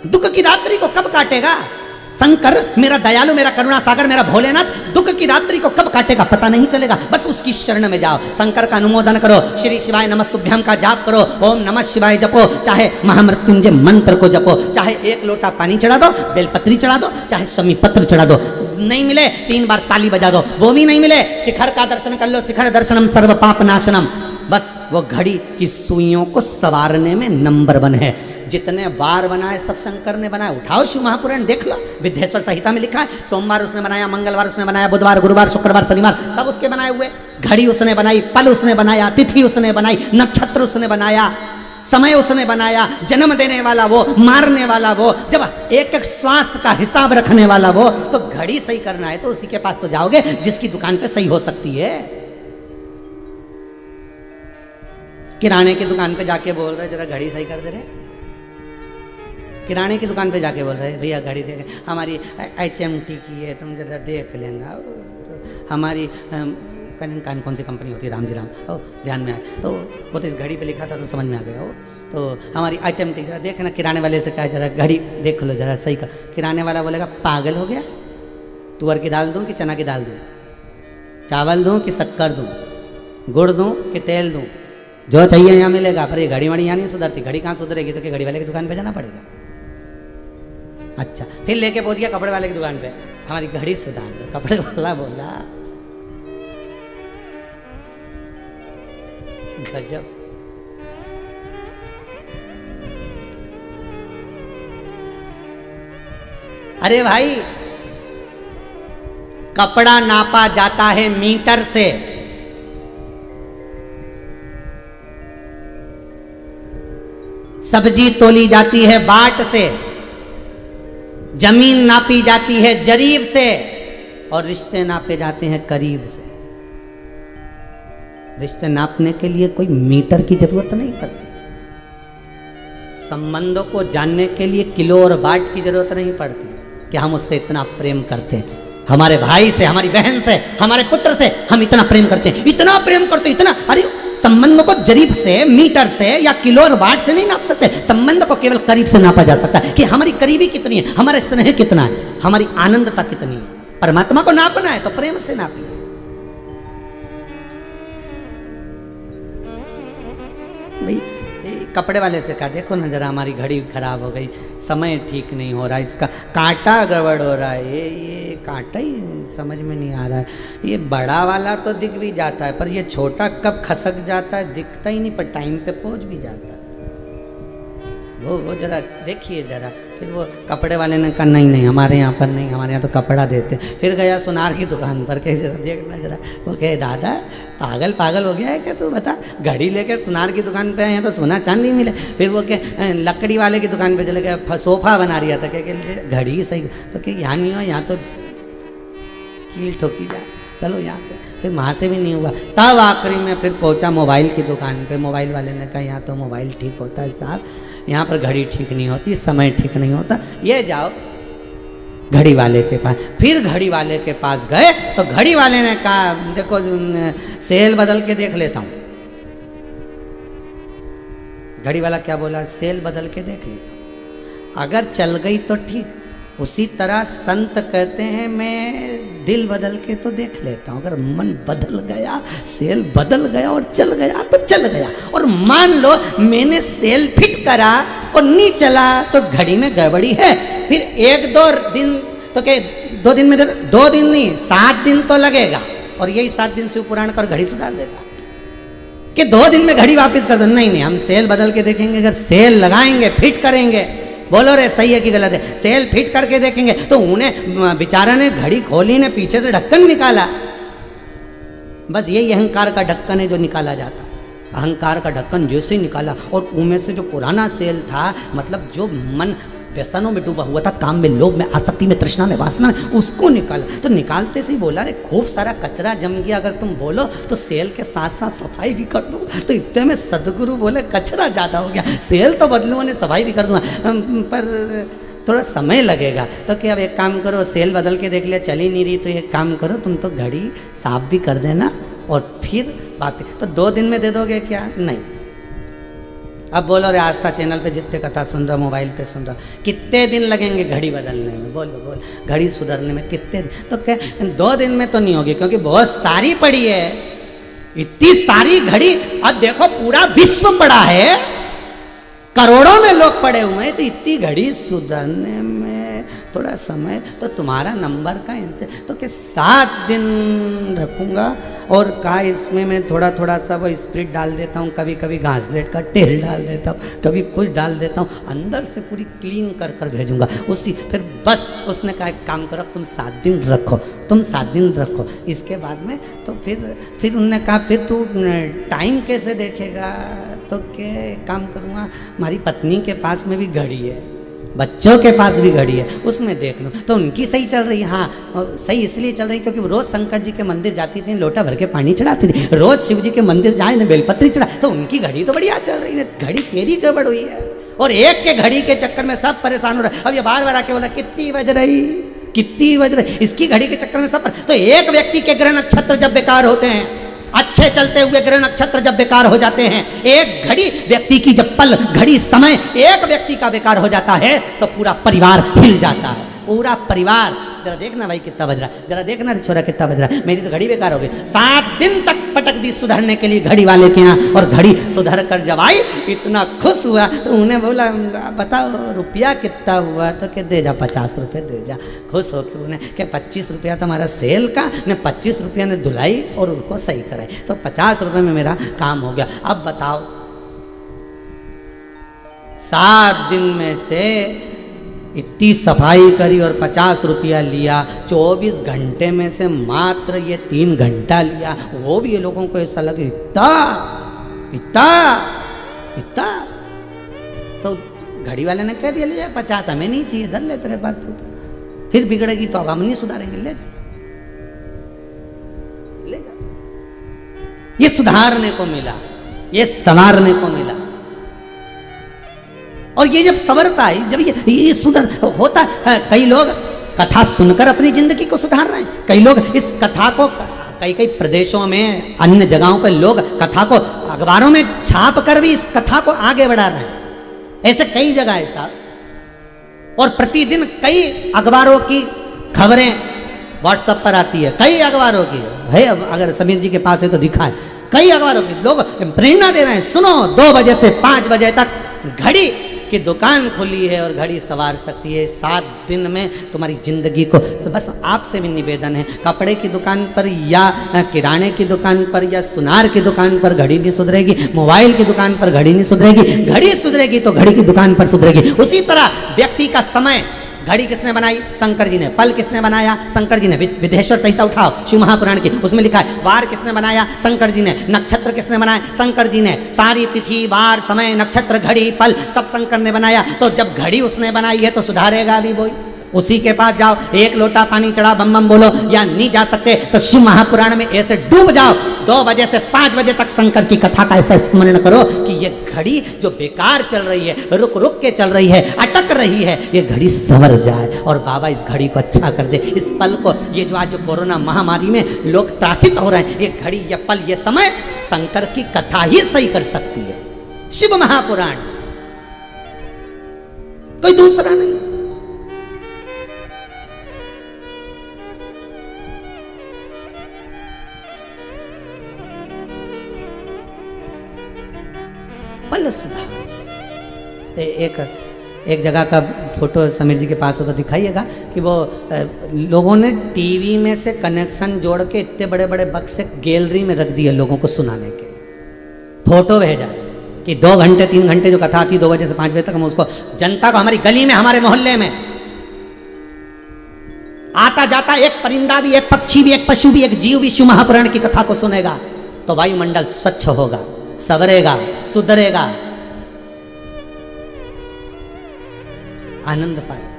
दुख की रात्रि को कब काटेगा शंकर? मेरा दयालु, मेरा करुणा सागर, मेरा भोलेनाथ दुख की रात्रि को कब काटेगा पता नहीं चलेगा। बस उसकी शरण में जाओ, शंकर का अनुमोदन करो, श्री शिवाय नमस्तुभ्यम का जाप करो, ओम नमः शिवाय जपो, चाहे महामृत्युंजय मंत्र को जपो, चाहे 1 लोटा पानी चढ़ा दो, बेलपत्री चढ़ा दो, चाहे शमी पत्र चढ़ा दो। नहीं मिले 3 बार ताली बजा दो, वो भी नहीं मिले शिखर का दर्शन कर लो, शिखर दर्शनम सर्व पाप नाशनम। बस वो घड़ी की सुइयों को सवारने में नंबर 1 है। जितने बार बनाए सब शंकर ने बनाया। उठाओ शिव महापुराण देख लो, विद्येश्वर संहिता में लिखा है, सोमवार उसने बनाया, मंगलवार उसने बनाया, बुधवार, गुरुवार, शुक्रवार, शनिवार सब उसके बनाए हुए। घड़ी उसने बनाई, पल उसने बनाया, तिथि उसने बनाई, नक्षत्र उसने बनाया, समय उसने बनाया, जन्म देने वाला वो, मारने वाला वो, जब एक एक श्वास का हिसाब रखने वाला वो। तो घड़ी सही करना है तो उसी के पास तो जाओगे जिसकी दुकान पे सही हो सकती है। किराने की दुकान पे जाके बोल रहे जरा घड़ी सही कर दे रहे, किराने की दुकान पे जाके बोल रहे भैया घड़ी देख, हमारी HMT की है, तुम जरा देख लेना। तो हमारी कौन सी कंपनी होती है, राम जी राम, ओ ध्यान में आए तो वो तो इस घड़ी पे लिखा था तो समझ में आ गया। हो तो हमारी HMT जरा देखना। किराने वाले से कहा जरा घड़ी देख लो जरा सही कर। किराने वाला बोलेगा पागल हो गया, तुअर की दाल दूँ कि चना की दाल दूँ, चावल दूँ कि शक्कर दूँ, गुड़ दूँ कि तेल दूँ, जो चाहिए यहाँ मिलेगा। पर ये घड़ी वड़ी यहाँ नहीं सुधरती। घड़ी कहाँ सुधरेगी? तो कि घड़ी वाले की दुकान पे जाना पड़ेगा। अच्छा, फिर लेके पहुंच गया कपड़े वाले की दुकान पे, हमारी घड़ी सुधार दो। कपड़े वाला बोला गजब। अरे भाई, कपड़ा नापा जाता है मीटर से, सब्जी तोली जाती है बाट से, जमीन नापी जाती है जरीब से, और रिश्ते नापे जाते हैं करीब से। रिश्ते नापने के लिए कोई मीटर की जरूरत नहीं पड़ती, संबंधों को जानने के लिए किलो और बाट की जरूरत नहीं पड़ती कि हम उससे इतना प्रेम करते हैं। हमारे भाई से, हमारी बहन से, हमारे पुत्र से हम इतना प्रेम करते हैं, इतना प्रेम करते हैं, इतना। अरे संबंधों को जरीब से, मीटर से या किलो और वाट से नहीं नाप सकते। संबंध को केवल करीब से नापा जा सकता है कि हमारी करीबी कितनी है, हमारे स्नेह कितना है, हमारी आनंदता कितनी है। परमात्मा को नापना है तो प्रेम से नापिए। भाई कपड़े वाले से कहा देखो ना जरा हमारी घड़ी खराब हो गई, समय ठीक नहीं हो रहा, इसका कांटा गड़बड़ हो रहा है, ये कांटा ही समझ में नहीं आ रहा है, ये बड़ा वाला तो दिख भी जाता है पर ये छोटा कब खसक जाता है दिखता ही नहीं, पर टाइम पे पहुंच भी जाता है। वो जरा देखिए जरा। फिर वो कपड़े वाले ने कहा नहीं हमारे यहाँ पर नहीं, हमारे यहाँ तो कपड़ा देते। फिर गया सुनार की दुकान पर, कहे जरा देखना जरा। वो कहे दादा पागल हो गया है क्या तू, बता घड़ी लेकर सुनार की दुकान पे आए हैं तो सोना चांदी मिले। फिर वो कहे लकड़ी वाले की दुकान पे चले गए, सोफा बना रहा था, कह घड़ी सही तो क्या यहाँ नहीं हो, यहाँ तो कील ठोकी जा, चलो यहाँ से। फिर वहाँ से भी नहीं हुआ, तब आखिरी में फिर पहुँचा मोबाइल की दुकान पे। मोबाइल वाले ने कहा यहाँ तो मोबाइल ठीक होता है साहब, यहाँ पर घड़ी ठीक नहीं होती, समय ठीक नहीं होता, ये जाओ घड़ी वाले के पास। फिर घड़ी वाले के पास गए तो घड़ी वाले ने कहा देखो सेल बदल के देख लेता हूँ। घड़ी वाला क्या बोला, सेल बदल के देख लेता हूँ, अगर चल गई तो ठीक। उसी तरह संत कहते हैं मैं दिल बदल के तो देख लेता हूँ, अगर मन बदल गया, सेल बदल गया और चल गया तो चल गया। और मान लो मैंने सेल फिट करा और नहीं चला तो घड़ी में गड़बड़ी है। फिर 1-2 दिन तो क्या 2 दिन में 2 दिन नहीं 7 दिन तो लगेगा, और यही 7 दिन से पुराण कर घड़ी सुधार देता कि 2 दिन में घड़ी वापस कर दो। नहीं हम सेल बदल के देखेंगे, अगर सेल लगाएंगे फिट करेंगे, बोलो रे सही है कि गलत है, सेल फिट करके देखेंगे। तो उन्हें बेचारा ने घड़ी खोली ने पीछे से ढक्कन निकाला, बस यही अहंकार का ढक्कन है जो निकाला जाता है। अहंकार का ढक्कन जैसे ही निकाला और उनमें से जो पुराना सेल था, मतलब जो मन व्यसनों में डूबा हुआ था, काम में, लोभ में, आसक्ति में, तृष्णा में, वासना में, उसको निकाला। तो निकालते से ही बोला रे खूब सारा कचरा जम गया, अगर तुम बोलो तो सेल के साथ साथ सफाई भी कर दूँ। तो इतने में सदगुरु बोले कचरा ज़्यादा हो गया, सेल तो बदलूँ ने सफाई भी कर दूँगा पर थोड़ा समय लगेगा। तो क्या अब एक काम करो, सेल बदल के देख लिया चल ही नहीं रही तो एक काम करो तुम तो घड़ी साफ भी कर देना और फिर बात। तो 2 दिन में दे दोगे क्या, नहीं। अब बोलो रे आस्था चैनल पे जितने कथा सुन रहा, मोबाइल पे सुन रहा, कितने दिन लगेंगे घड़ी बदलने में, बोल घड़ी सुधरने में कितने दिन। तो क्या 2 दिन में तो नहीं होगी, क्योंकि बहुत सारी पड़ी है, इतनी सारी घड़ी। अब देखो पूरा विश्व पड़ा है, करोड़ों में लोग पड़े हुए हैं, तो इतनी घड़ी सुधरने में थोड़ा समय। तो तुम्हारा नंबर का तो कि 7 दिन रखूँगा और कहा इसमें मैं थोड़ा थोड़ा सा वो स्प्रिट डाल देता हूँ, कभी कभी घासलेट का तेल डाल देता हूँ, कभी कुछ डाल देता हूँ, अंदर से पूरी क्लीन कर भेजूँगा उसी। फिर बस उसने कहा काम करो तुम 7 दिन रखो, तुम 7 दिन रखो, इसके बाद में तो फिर उन्होंने कहा फिर तू टाइम कैसे देखेगा। तो क्या काम करूँगा, हमारी पत्नी के पास में भी घड़ी है, बच्चों के पास भी घड़ी है, उसमें देख लूँ। तो उनकी सही चल रही है, हाँ सही इसलिए चल रही क्योंकि रोज़ शंकर जी के मंदिर जाती थी, लोटा भर के पानी चढ़ाती थी, रोज़ शिव जी के मंदिर जाए न बेलपत्री चढ़ा, तो उनकी घड़ी तो बढ़िया चल रही है। घड़ी तेरी गड़बड़ हुई है और एक के घड़ी के चक्कर में सब परेशान हो रहे। अब ये बार बार आके बोला कितनी बज रही, कितनी बज रही, इसकी घड़ी के चक्कर में सब। तो एक व्यक्ति के ग्रह नक्षत्र जब बेकार होते हैं, अच्छे चलते हुए ग्रह नक्षत्र जब बेकार हो जाते हैं, एक घड़ी व्यक्ति की जब पल घड़ी समय एक व्यक्ति का बेकार हो जाता है तो पूरा परिवार हिल जाता है, पूरा परिवार। जरा देखना भाई कितना बज रहा है, जरा देखना छोरा कितना बज रहा है, मेरी तो घड़ी बेकार हो गई। 7 दिन तक पटक दी सुधरने के लिए घड़ी वाले के यहाँ, और घड़ी सुधर कर जब आई इतना खुश हुआ तो उन्हें बोला बताओ रुपया कितना हुआ। तो क्या दे जा 50 रुपये दे जा। खुश हो के उन्हें क्या 25 रुपया तो हमारा सेल का ने 25 रुपया ने धुलाई और उनको सही कराई, तो 50 रुपये में मेरा काम हो गया। अब बताओ 7 दिन में से इतनी सफाई करी और 50 रुपया लिया, 24 घंटे में से मात्र ये 3 घंटा लिया, वो भी ये लोगों को ऐसा लगे इतना इतना इतना। तो घड़ी वाले ने कह दिया ले जाए 50 हमें नहीं चाहिए, धर ले तेरे पास तो। फिर बिगड़ेगी तो अब हम नहीं सुधारेंगे, ले जा ले जा। ये सुधारने को मिला, ये संवारने को मिला। और ये जब सवरता है, जब ये सुधर होता है, कई लोग कथा सुनकर अपनी जिंदगी को सुधार रहे हैं, कई लोग इस कथा को कई प्रदेशों में अन्य जगहों पर लोग कथा को अखबारों में छाप कर भी इस कथा को आगे बढ़ा रहे हैं। ऐसे कई जगह है साहब, और प्रतिदिन कई अखबारों की खबरें व्हाट्सएप पर आती है, कई अखबारों की है। अगर समीर जी के पास है तो दिखा है, कई अखबारों की लोग प्रेरणा दे रहे हैं, सुनो 2 बजे से 5 बजे तक घड़ी की दुकान खुली है और घड़ी सवार सकती है 7 दिन में तुम्हारी जिंदगी को। तो बस आपसे भी निवेदन है, कपड़े की दुकान पर या किराने की दुकान पर या सुनार की दुकान पर घड़ी नहीं सुधरेगी, मोबाइल की दुकान पर घड़ी नहीं सुधरेगी। घड़ी सुधरेगी तो घड़ी की दुकान पर सुधरेगी। उसी तरह व्यक्ति का समय, घड़ी किसने बनाई? शंकर जी ने। पल किसने बनाया? शंकर जी ने। विदेश्वर संहिता उठाओ शिव महापुराण की, उसमें लिखा है वार किसने बनाया? शंकर जी ने। नक्षत्र किसने बनाया? शंकर जी ने। सारी तिथि, वार, समय, नक्षत्र, घड़ी, पल सब शंकर ने बनाया। तो जब घड़ी उसने बनाई है तो सुधारेगा भी वही। उसी के पास जाओ, 1 लोटा पानी चढ़ा, बम बम बोलो, या नहीं जा सकते तो शिव महापुराण में ऐसे डूब जाओ। 2 बजे से 5 बजे तक शंकर की कथा का ऐसा स्मरण करो कि ये घड़ी जो बेकार चल रही है, रुक रुक के चल रही है, अटक रही है, ये घड़ी संवर जाए और बाबा इस घड़ी को अच्छा कर दे। इस पल को, ये जो आज कोरोना महामारी में लोग त्रासित हो रहे हैं, ये घड़ी, ये पल, ये समय शंकर की कथा ही सही कर सकती है। शिव महापुराण, कोई दूसरा नहीं। पल सुधार। एक जगह का फोटो समीर जी के पास हो तो दिखाइएगा कि वो लोगों ने टीवी में से कनेक्शन जोड़ के इतने बड़े बड़े बक्से गैलरी में रख दिए लोगों को सुनाने के। फोटो भेजा कि 2 घंटे 3 घंटे जो कथा थी 2 बजे से 5 बजे तक, हम उसको जनता को, हमारी गली में, हमारे मोहल्ले में आता जाता एक परिंदा भी, एक पक्षी भी, एक पशु भी, एक जीव भी शिव महापुराण की कथा को सुनेगा तो वायुमंडल स्वच्छ होगा, सवरेगा, सुधरेगा, आनंद पाएगा।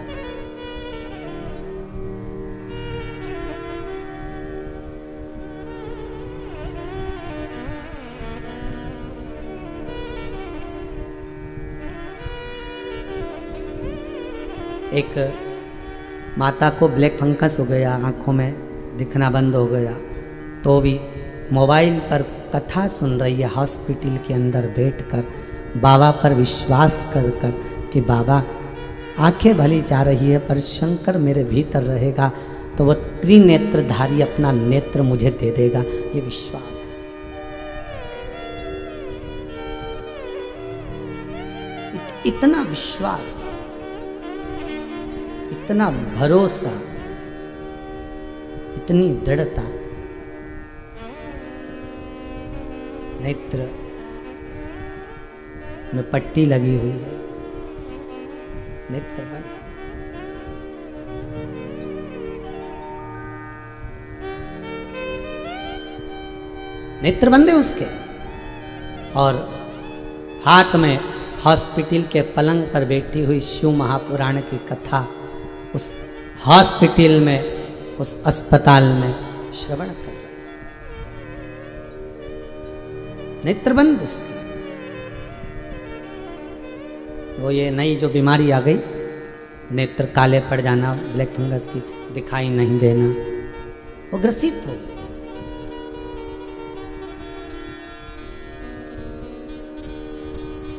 एक माता को ब्लैक फंगस हो गया, आंखों में दिखना बंद हो गया, तो भी मोबाइल पर कथा सुन रही है, हॉस्पिटल के अंदर बैठकर बाबा पर विश्वास कर कर कि बाबा आंखें भली जा रही है पर शंकर मेरे भीतर रहेगा तो वह त्रिनेत्रधारी अपना नेत्र मुझे दे देगा, ये विश्वास है। इतना विश्वास, इतना भरोसा, इतनी दृढ़ता। नेत्र में पट्टी लगी हुई है, नेत्र बंद है। नेत्र बंद है उसके, और हाथ में हॉस्पिटल के पलंग पर बैठी हुई शिव महापुराण की कथा उस हॉस्पिटल में, उस अस्पताल में श्रवण कर रहे, नेत्र बंद उसके। तो ये नई जो बीमारी आ गई, नेत्र काले पड़ जाना, ब्लैक फंगस की, दिखाई नहीं देना, वो ग्रसित हो गई।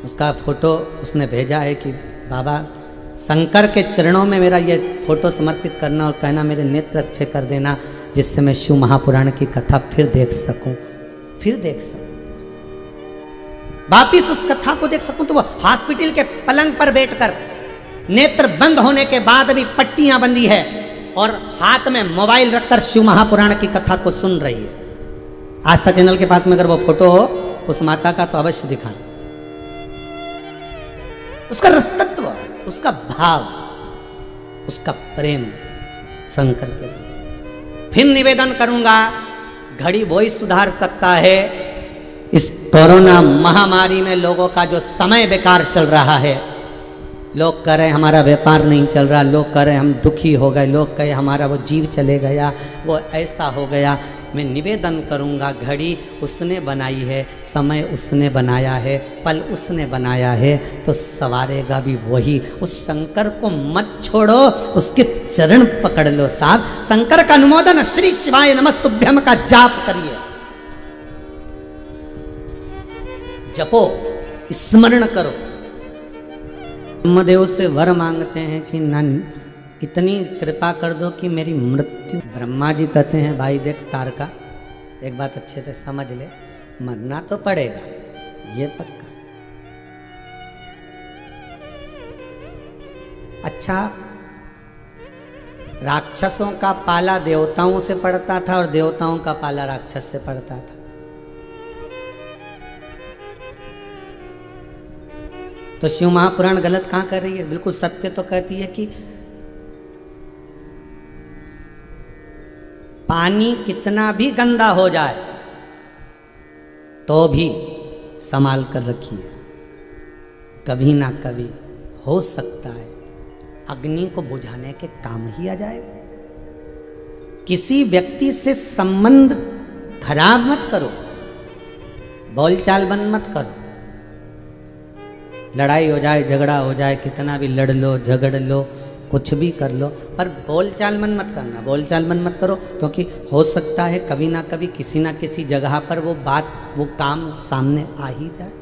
उसका फोटो उसने भेजा है कि बाबा शंकर के चरणों में मेरा ये फोटो समर्पित करना और कहना मेरे नेत्र अच्छे कर देना, जिससे मैं शिव महापुराण की कथा फिर देख सकूं, फिर देख सकूं, वापिस उस कथा को देख सकूं। तो वो हॉस्पिटल के पलंग पर बैठकर नेत्र बंद होने के बाद भी पट्टियां बंदी है और हाथ में मोबाइल रखकर शिव महापुराण की कथा को सुन रही है। आस्था चैनल के पास में अगर वो फोटो हो उस माता का तो अवश्य दिखाएं। उसका रसतत्व, उसका भाव, उसका प्रेम शंकर के प्रति। फिर निवेदन करूंगा, घड़ी वही सुधार सकता है। इस कोरोना महामारी में लोगों का जो समय बेकार चल रहा है, लोग कह रहे हमारा व्यापार नहीं चल रहा, लोग कह रहे हम दुखी हो गए, लोग कहे हमारा वो जीव चले गया, वो ऐसा हो गया। मैं निवेदन करूंगा, घड़ी उसने बनाई है, समय उसने बनाया है, पल उसने बनाया है, तो सवारेगा भी वही। उस शंकर को मत छोड़ो, उसके चरण पकड़ लो साहब। शंकर का अनुमोदन श्री शिवाय नमस्तुभ्यम का जाप करिए, जपो, स्मरण करो। ब्रह्मदेव से वर मांगते हैं कि नन इतनी कृपा कर दो कि मेरी मृत्यु। ब्रह्मा जी कहते हैं भाई देख तारका, एक बात अच्छे से समझ ले, मरना तो पड़ेगा, ये पक्का। अच्छा, राक्षसों का पाला देवताओं से पड़ता था और देवताओं का पाला राक्षस से पड़ता था। तो शिव महापुराण गलत कहां कर रही है? बिल्कुल सत्य तो कहती है कि पानी कितना भी गंदा हो जाए तो भी संभाल कर रखिए, कभी ना कभी हो सकता है अग्नि को बुझाने के काम ही आ जाएगा। किसी व्यक्ति से संबंध खराब मत करो, बोलचाल बंद मत करो। लड़ाई हो जाए, झगड़ा हो जाए, कितना भी लड़ लो, झगड़ लो, कुछ भी कर लो, पर बोलचाल बंद मत करना। बोलचाल बंद मत करो, क्योंकि हो सकता है कभी ना कभी किसी ना किसी जगह पर वो बात, वो काम सामने आ ही जाए।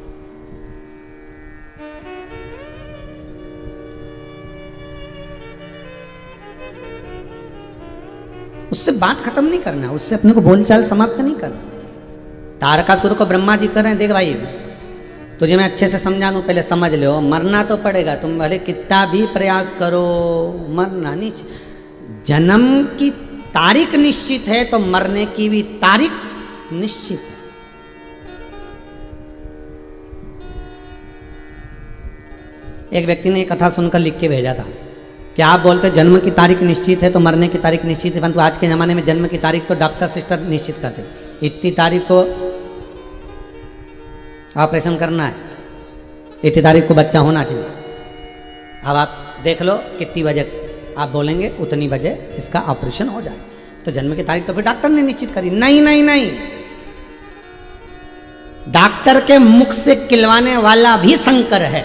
उससे बात खत्म नहीं करना, उससे अपने को बोलचाल समाप्त नहीं करना। तारकासुर को ब्रह्मा जी कर रहे हैं, देख भाई तुझे मैं अच्छे से समझा दूं, पहले समझ लो, मरना तो पड़ेगा, तुम भले कितना भी प्रयास करो, मरना नहीं। जन्म की तारीख निश्चित है तो मरने की भी तारीख निश्चित है। एक व्यक्ति ने एक कथा सुनकर लिख के भेजा था कि आप बोलते जन्म की तारीख निश्चित है तो मरने की तारीख निश्चित है, परंतु आज के ज़माने में जन्म की तारीख तो डॉक्टर सिस्टर निश्चित करते, इतनी तारीख को ऑपरेशन करना है, इतनी तारीख को बच्चा होना चाहिए। अब आप देख लो कितनी बजे आप बोलेंगे उतनी बजे इसका ऑपरेशन हो जाए, तो जन्म की तारीख तो फिर डॉक्टर ने निश्चित करी। नहीं नहीं नहीं, डॉक्टर के मुख से किलवाने वाला भी शंकर है,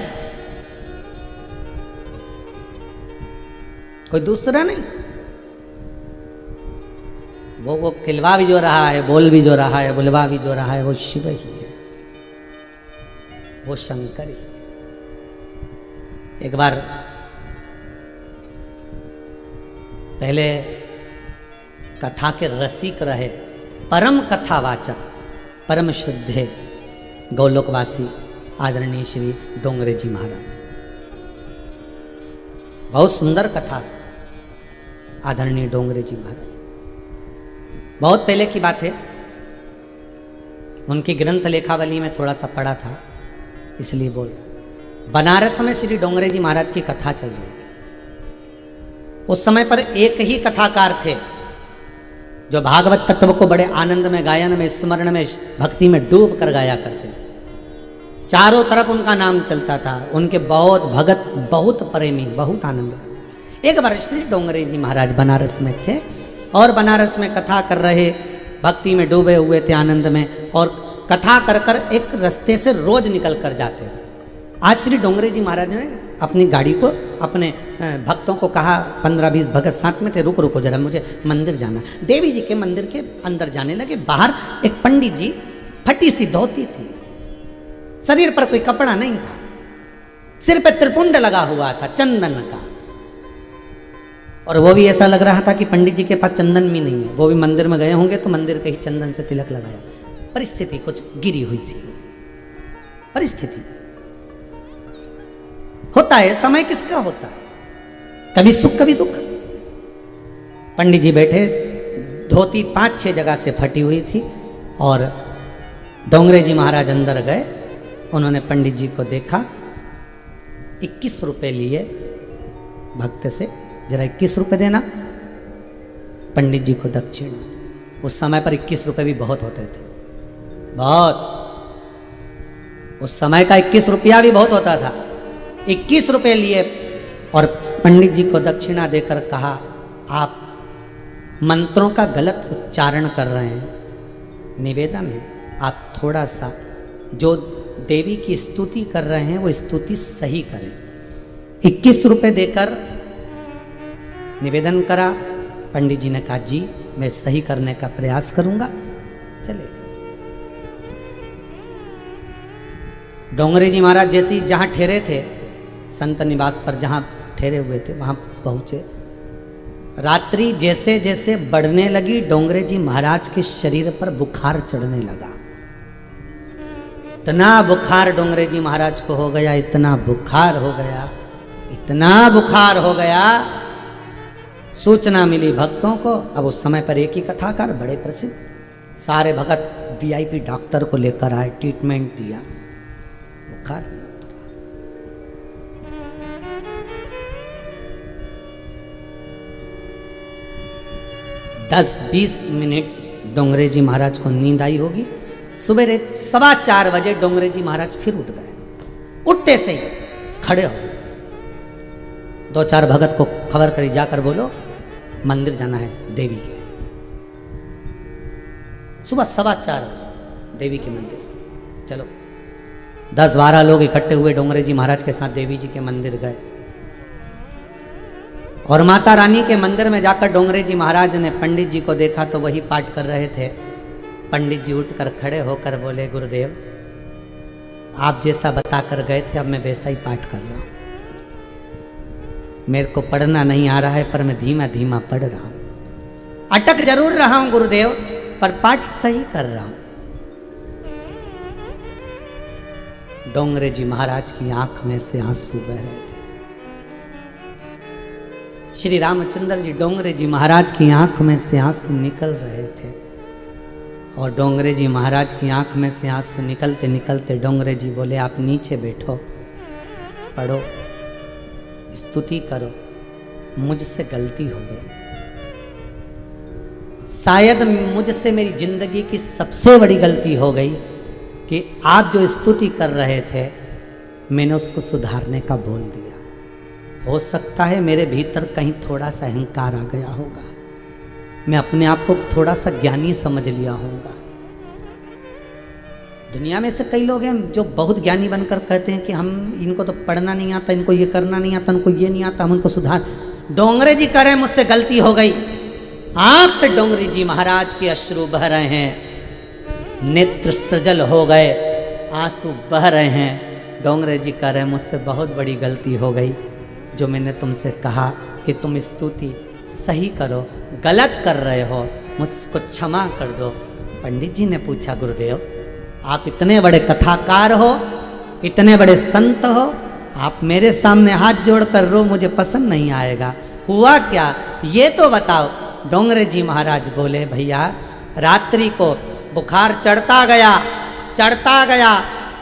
कोई दूसरा नहीं। वो किलवा भी जो रहा है, बोल भी जो रहा है, बुलवा भी जो रहा है, वो शिव ही है, वो शंकर ही। एक बार पहले कथा के रसिक रहे, परम कथावाचक, परम शुद्धे गौलोकवासी आदरणीय श्री डोंगरे जी महाराज, बहुत सुंदर कथा आदरणीय डोंगरे जी महाराज। बहुत पहले की बात है, उनकी ग्रंथ लेखावली में थोड़ा सा पढ़ा था, इसलिए बोल रहा। बनारस में श्री डोंगरे जी महाराज की कथा चल रही थी। उस समय पर एक ही कथाकार थे जो भागवत तत्व को बड़े आनंद में, गायन में, स्मरण में, भक्ति में डूब कर गाया करते। चारों तरफ उनका नाम चलता था, उनके बहुत भगत, बहुत प्रेमी, बहुत आनंद करते। एक बार श्री डोंगरे जी महाराज बनारस में थे और बनारस में कथा कर रहे, भक्ति में डूबे हुए थे, आनंद में, और कथा कर कर एक रास्ते से रोज निकल कर जाते थे। आज श्री डोंगरे जी महाराज ने अपनी गाड़ी को अपने भक्तों को कहा, 15-20 भगत साथ में थे, रुको रुको जरा, मुझे मंदिर जाना। देवी जी के मंदिर के अंदर जाने लगे। बाहर एक पंडित जी, फटी सी धोती थी, शरीर पर कोई कपड़ा नहीं था, सिर पे त्रिपुंड लगा हुआ था चंदन का, और वो भी ऐसा लग रहा था कि पंडित जी के पास चंदन भी नहीं है। वो भी मंदिर में गए होंगे तो मंदिर के ही चंदन से तिलक लगाया। परिस्थिति कुछ गिरी हुई थी, परिस्थिति होता है, समय किसका होता है, कभी सुख कभी दुख। पंडित जी बैठे, धोती 5-6 जगह से फटी हुई थी, और डोंगरे जी महाराज अंदर गए। उन्होंने पंडित जी को देखा, 21 रुपए लिए भक्त से, जरा 21 रुपए देना, पंडित जी को दक्षिणा। उस समय पर 21 रुपए भी बहुत होते थे, बहुत, उस समय का 21 रुपया भी बहुत होता था। 21 रुपए लिए और पंडित जी को दक्षिणा देकर कहा, आप मंत्रों का गलत उच्चारण कर रहे हैं, निवेदन है आप थोड़ा सा जो देवी की स्तुति कर रहे हैं वो स्तुति सही करें। 21 रुपए देकर निवेदन करा। पंडित जी ने कहा, जी मैं सही करने का प्रयास करूंगा, चले गए। डोंगरे जी महाराज जैसे ही जहां ठहरे थे, संत निवास पर जहां ठहरे हुए थे, वहां पहुंचे। रात्रि जैसे जैसे बढ़ने लगी, डोंगरे जी महाराज के शरीर पर बुखार चढ़ने लगा। इतना बुखार डोंगरे जी महाराज को हो गया, इतना बुखार हो गया, इतना बुखार हो गया। सूचना मिली भक्तों को। अब उस समय पर एक ही कथाकार बड़े प्रसिद्ध, सारे भगत वीआईपी डॉक्टर को लेकर आए, ट्रीटमेंट दिया, बुखार नहीं उतरा। 10-20 मिनट डोंगरे जी महाराज को नींद आई होगी। सुबह 4:15 बजे डोंगरे जी महाराज फिर उठ गए। उठते से ही खड़े हो गए। 2-4 भगत को खबर करी, जाकर बोलो मंदिर जाना है देवी के। सुबह 4:15 बजे देवी के मंदिर चलो। 10-12 लोग इकट्ठे हुए, डोंगरे जी महाराज के साथ देवी जी के मंदिर गए। और माता रानी के मंदिर में जाकर डोंगरे जी महाराज ने पंडित जी को देखा तो वही पाठ कर रहे थे। पंडित जी उठकर खड़े होकर बोले, गुरुदेव आप जैसा बताकर गए थे अब मैं वैसा ही पाठ कर रहा हूं। मेरे को पढ़ना नहीं आ रहा है पर मैं धीमा धीमा पढ़ रहा हूं। अटक जरूर रहा हूं गुरुदेव, पर पाठ सही कर रहा हूं। डोंगरे जी महाराज की आंख में से आंसू बह रहे थे। श्री रामचंद्र जी, डोंगरे जी महाराज की आंख में से आंसू निकल रहे थे। और डोंगरे जी महाराज की आंख में से आंसू निकलते निकलते डोंगरे जी बोले, आप नीचे बैठो, पढ़ो, स्तुति करो, मुझसे गलती हो गई। शायद मुझसे मेरी जिंदगी की सबसे बड़ी गलती हो गई कि आप जो स्तुति कर रहे थे मैंने उसको सुधारने का बोल दिया। हो सकता है मेरे भीतर कहीं थोड़ा सा अहंकार आ गया होगा, मैं अपने आप को थोड़ा सा ज्ञानी समझ लिया होगा। दुनिया में से कई लोग हैं जो बहुत ज्ञानी बनकर कहते हैं कि हम इनको तो पढ़ना नहीं आता, इनको ये करना नहीं आता, इनको ये नहीं आता, हम उनको सुधार। डोंगरे जी कह रहे मुझसे गलती हो गई। आंख से डोंगरे जी महाराज के अश्रु बह रहे हैं, नेत्र सजल हो गए, आंसू बह रहे हैं। डोंगरे जी कह रहे मुझसे बहुत बड़ी गलती हो गई, जो मैंने तुमसे कहा कि तुम स्तुति सही करो, गलत कर रहे हो, मुझको क्षमा कर दो। पंडित जी ने पूछा, गुरुदेव आप इतने बड़े कथाकार हो, इतने बड़े संत हो, आप मेरे सामने हाथ जोड़कर रो, मुझे पसंद नहीं आएगा। हुआ क्या ये तो बताओ। डोंगरे जी महाराज बोले, भैया रात्रि को बुखार चढ़ता गया, चढ़ता गया,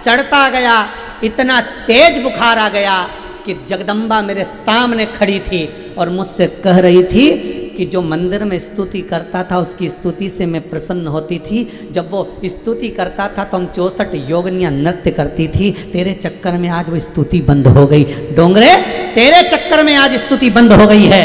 चढ़ता गया, इतना तेज बुखार आ गया कि जगदम्बा मेरे सामने खड़ी थी और मुझसे कह रही थी कि जो मंदिर में स्तुति करता था उसकी स्तुति से मैं प्रसन्न होती थी। जब वो स्तुति करता था तो हम 64 योगनियां नृत्य करती थी। तेरे चक्कर में आज वो स्तुति बंद हो गई। डोंगरे तेरे चक्कर में आज स्तुति बंद हो गई है।